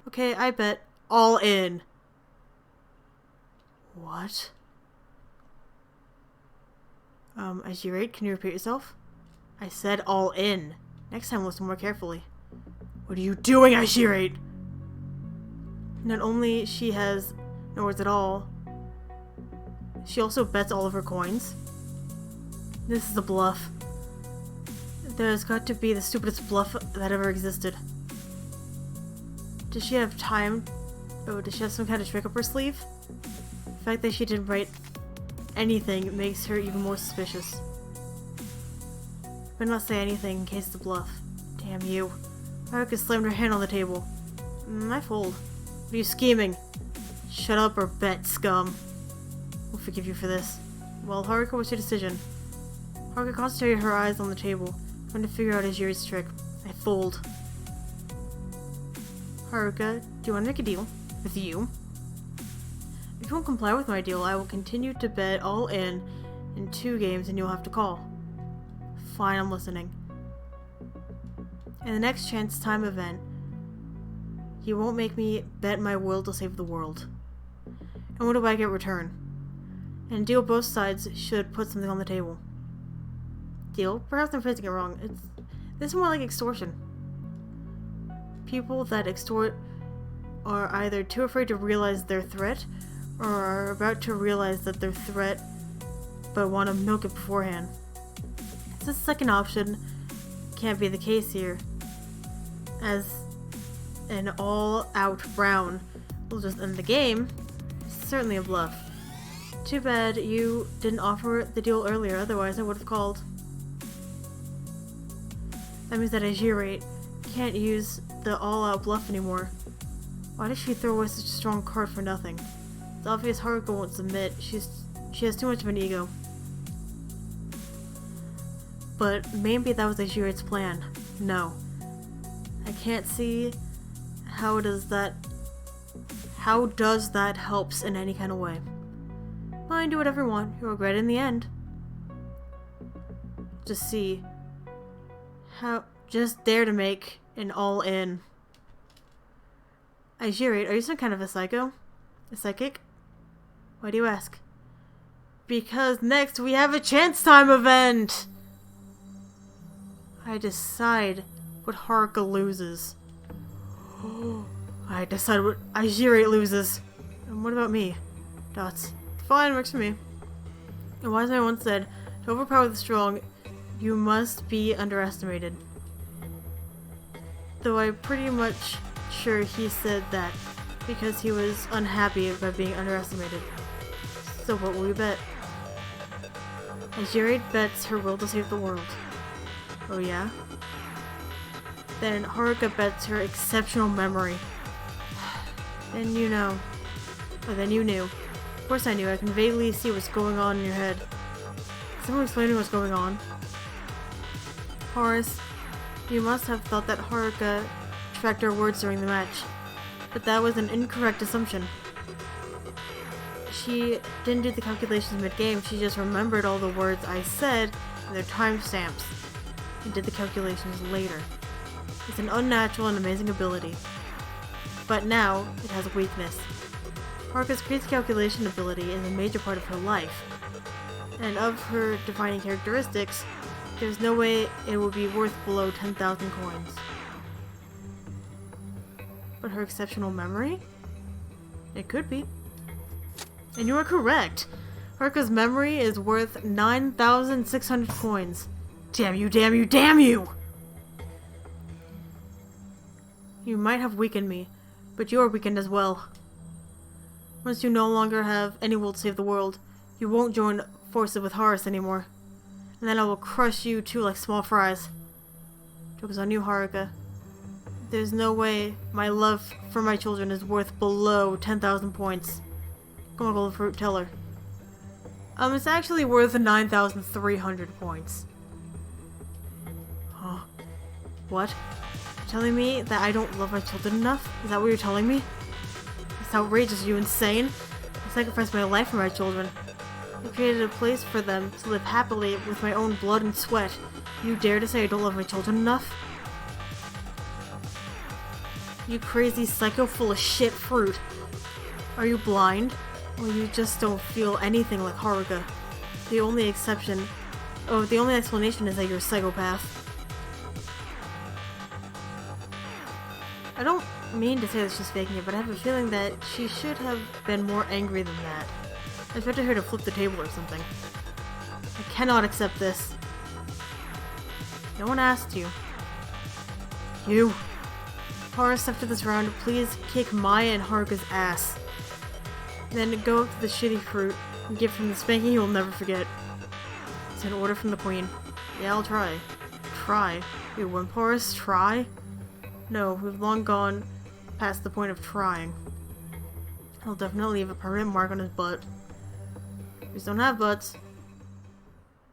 Okay, I bet. All in. What? GamesRHard, can you repeat yourself? I said all in. Next time, listen more carefully. What are you doing, GamesRHard? Not only she has no words at all, She also bets all of her coins. This is a bluff. There's got to be the stupidest bluff that ever existed. Does she have time? Oh, does she have some kind of trick up her sleeve? The fact that she didn't write anything makes her even more suspicious. Better not say anything in case it's a bluff. Damn you. Haruka slammed her hand on the table. I fold. What are you scheming? Shut up or bet, scum. We'll forgive you for this. Well, Haruka, what's your decision? Haruka concentrated her eyes on the table, trying to figure out Ajiri's trick. I fold. Haruka, do you want to make a deal? With you? If you won't comply with my deal, I will continue to bet all in 2 games and you'll have to call. Fine, I'm listening. In the next chance time event, he won't make me bet my will to save the world. And what do I get in return? In a deal, both sides should put something on the table. Deal? Perhaps I'm phrasing it wrong. This is more like extortion. People that extort are either too afraid to realize their threat, or are about to realize that their threat, but want to milk it beforehand. This second option can't be the case here, as an all-out brown will just end the game. Certainly a bluff. Too bad you didn't offer the deal earlier, otherwise I would have called. That means that Ajiri can't use the all-out bluff anymore. Why did she throw away such a strong card for nothing? It's obvious Haruka won't submit. She has too much of an ego. But maybe that was Ajiri's plan. No. I can't see how does that helps in any kind of way. Fine, do whatever you want. You'll regret it in the end. Just dare to make an all-in. Ajiri, are you some kind of a psycho? A psychic? Why do you ask? Because next we have a chance time event! I decide what Haruka loses. I decide what Ajiri loses. And what about me? Dots. Fine, works for me. A wise man once said, to overpower the strong, you must be underestimated. Though I'm pretty much sure he said that because he was unhappy about being underestimated. So what will we bet? Ajiri bets her will to save the world. Oh yeah? Then Haruka bets her exceptional memory. Then you know. Or then you knew. Of course I knew. I can vaguely see what's going on in your head. Someone explain to me what's going on. Horace, you must have thought that Haruka tracked our words during the match. But that was an incorrect assumption. She didn't do the calculations mid-game, she just remembered all the words I said and their timestamps, and did the calculations later. It's an unnatural and amazing ability. But now, it has a weakness. Haruka's crazy calculation ability is a major part of her life, and of her defining characteristics, there's no way it would be worth below 10,000 coins. But her exceptional memory? It could be. And you are correct! Haruka's memory is worth 9,600 coins. Damn you, damn you, damn you! You might have weakened me, but you are weakened as well. Once you no longer have any will to save the world, you won't join forces with Horace anymore. And then I will crush you too like small fries. Joke is on you, Haruka. There's no way my love for my children is worth below 10,000 points. Go on, Golden Fruit, tell her. It's actually worth 9,300 points. Huh? What? You're telling me that I don't love my children enough? Is that what you're telling me? It's outrageous, are you insane? I sacrificed my life for my children. I created a place for them to live happily with my own blood and sweat. You dare to say I don't love my children enough? You crazy psycho full of shit fruit. Are you blind? Or you just don't feel anything like Haruka? The only explanation is that you're a psychopath. I don't mean to say that she's faking it, but I have a feeling that she should have been more angry than that. I expected her to flip the table or something. I cannot accept this. No one asked you. You. Horace, after this round, please kick Maya and Haruka's ass. Then go up to the shitty fruit and give him the spanking he will never forget. It's an order from the queen. Yeah, I'll try. Try? You wimp, Horace? Try? No, we've long gone past the point of trying. He'll definitely leave a permanent mark on his butt. We just don't have butts.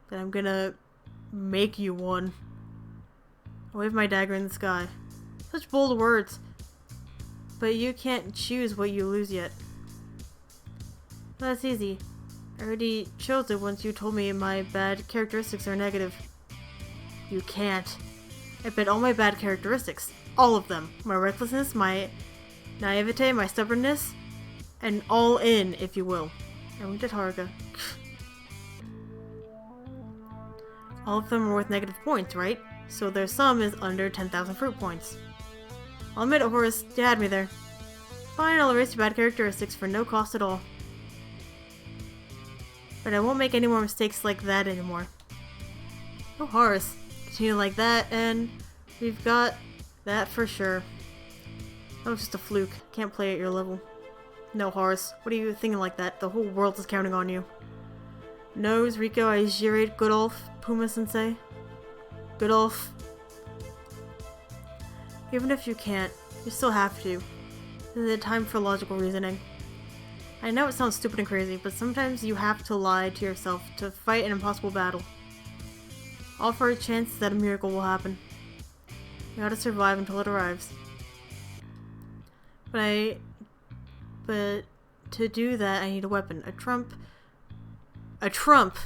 Then I'm gonna make you one. I'll wave my dagger in the sky. Such bold words. But you can't choose what you lose yet. That's easy. I already chose it once you told me my bad characteristics are negative. You can't. I bet all my bad characteristics. All of them. My recklessness, my naivete, my stubbornness, and all in, if you will. I winked at Haruka. All of them are worth negative points, right? So their sum is under 10,000 fruit points. I'll admit it, Horace, you had me there. Fine, I'll erase your bad characteristics for no cost at all. But I won't make any more mistakes like that anymore. Oh, Horace. Continue like that, and we've got that for sure. That was just a fluke. Can't play at your level. No, Horace. What are you thinking like that? The whole world is counting on you. Nose, Rico, I jirate Goodolf, Puma-sensei. Goodolf. Even if you can't, you still have to. This is a time for logical reasoning. I know it sounds stupid and crazy, but sometimes you have to lie to yourself to fight an impossible battle. All for a chance that a miracle will happen. You gotta survive until it arrives. But to do that, I need a weapon. A trump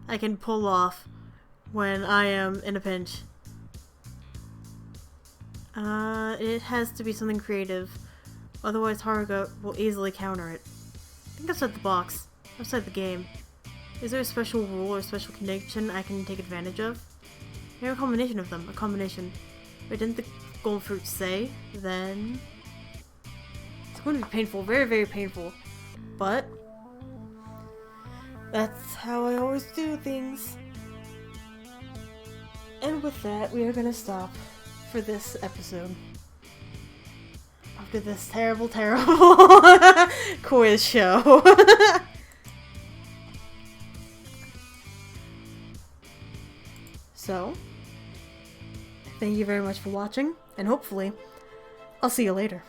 I can pull off when I am in a pinch. It has to be something creative. Otherwise Haruka will easily counter it. I think outside the box. Outside the game. Is there a special rule or special condition I can take advantage of? Maybe a combination of them. A combination. But didn't the gold fruit say? Then it's going to be painful. Very, very painful. But that's how I always do things. And with that, we are going to stop for this episode. After this terrible, terrible quiz show. So, thank you very much for watching, and hopefully, I'll see you later.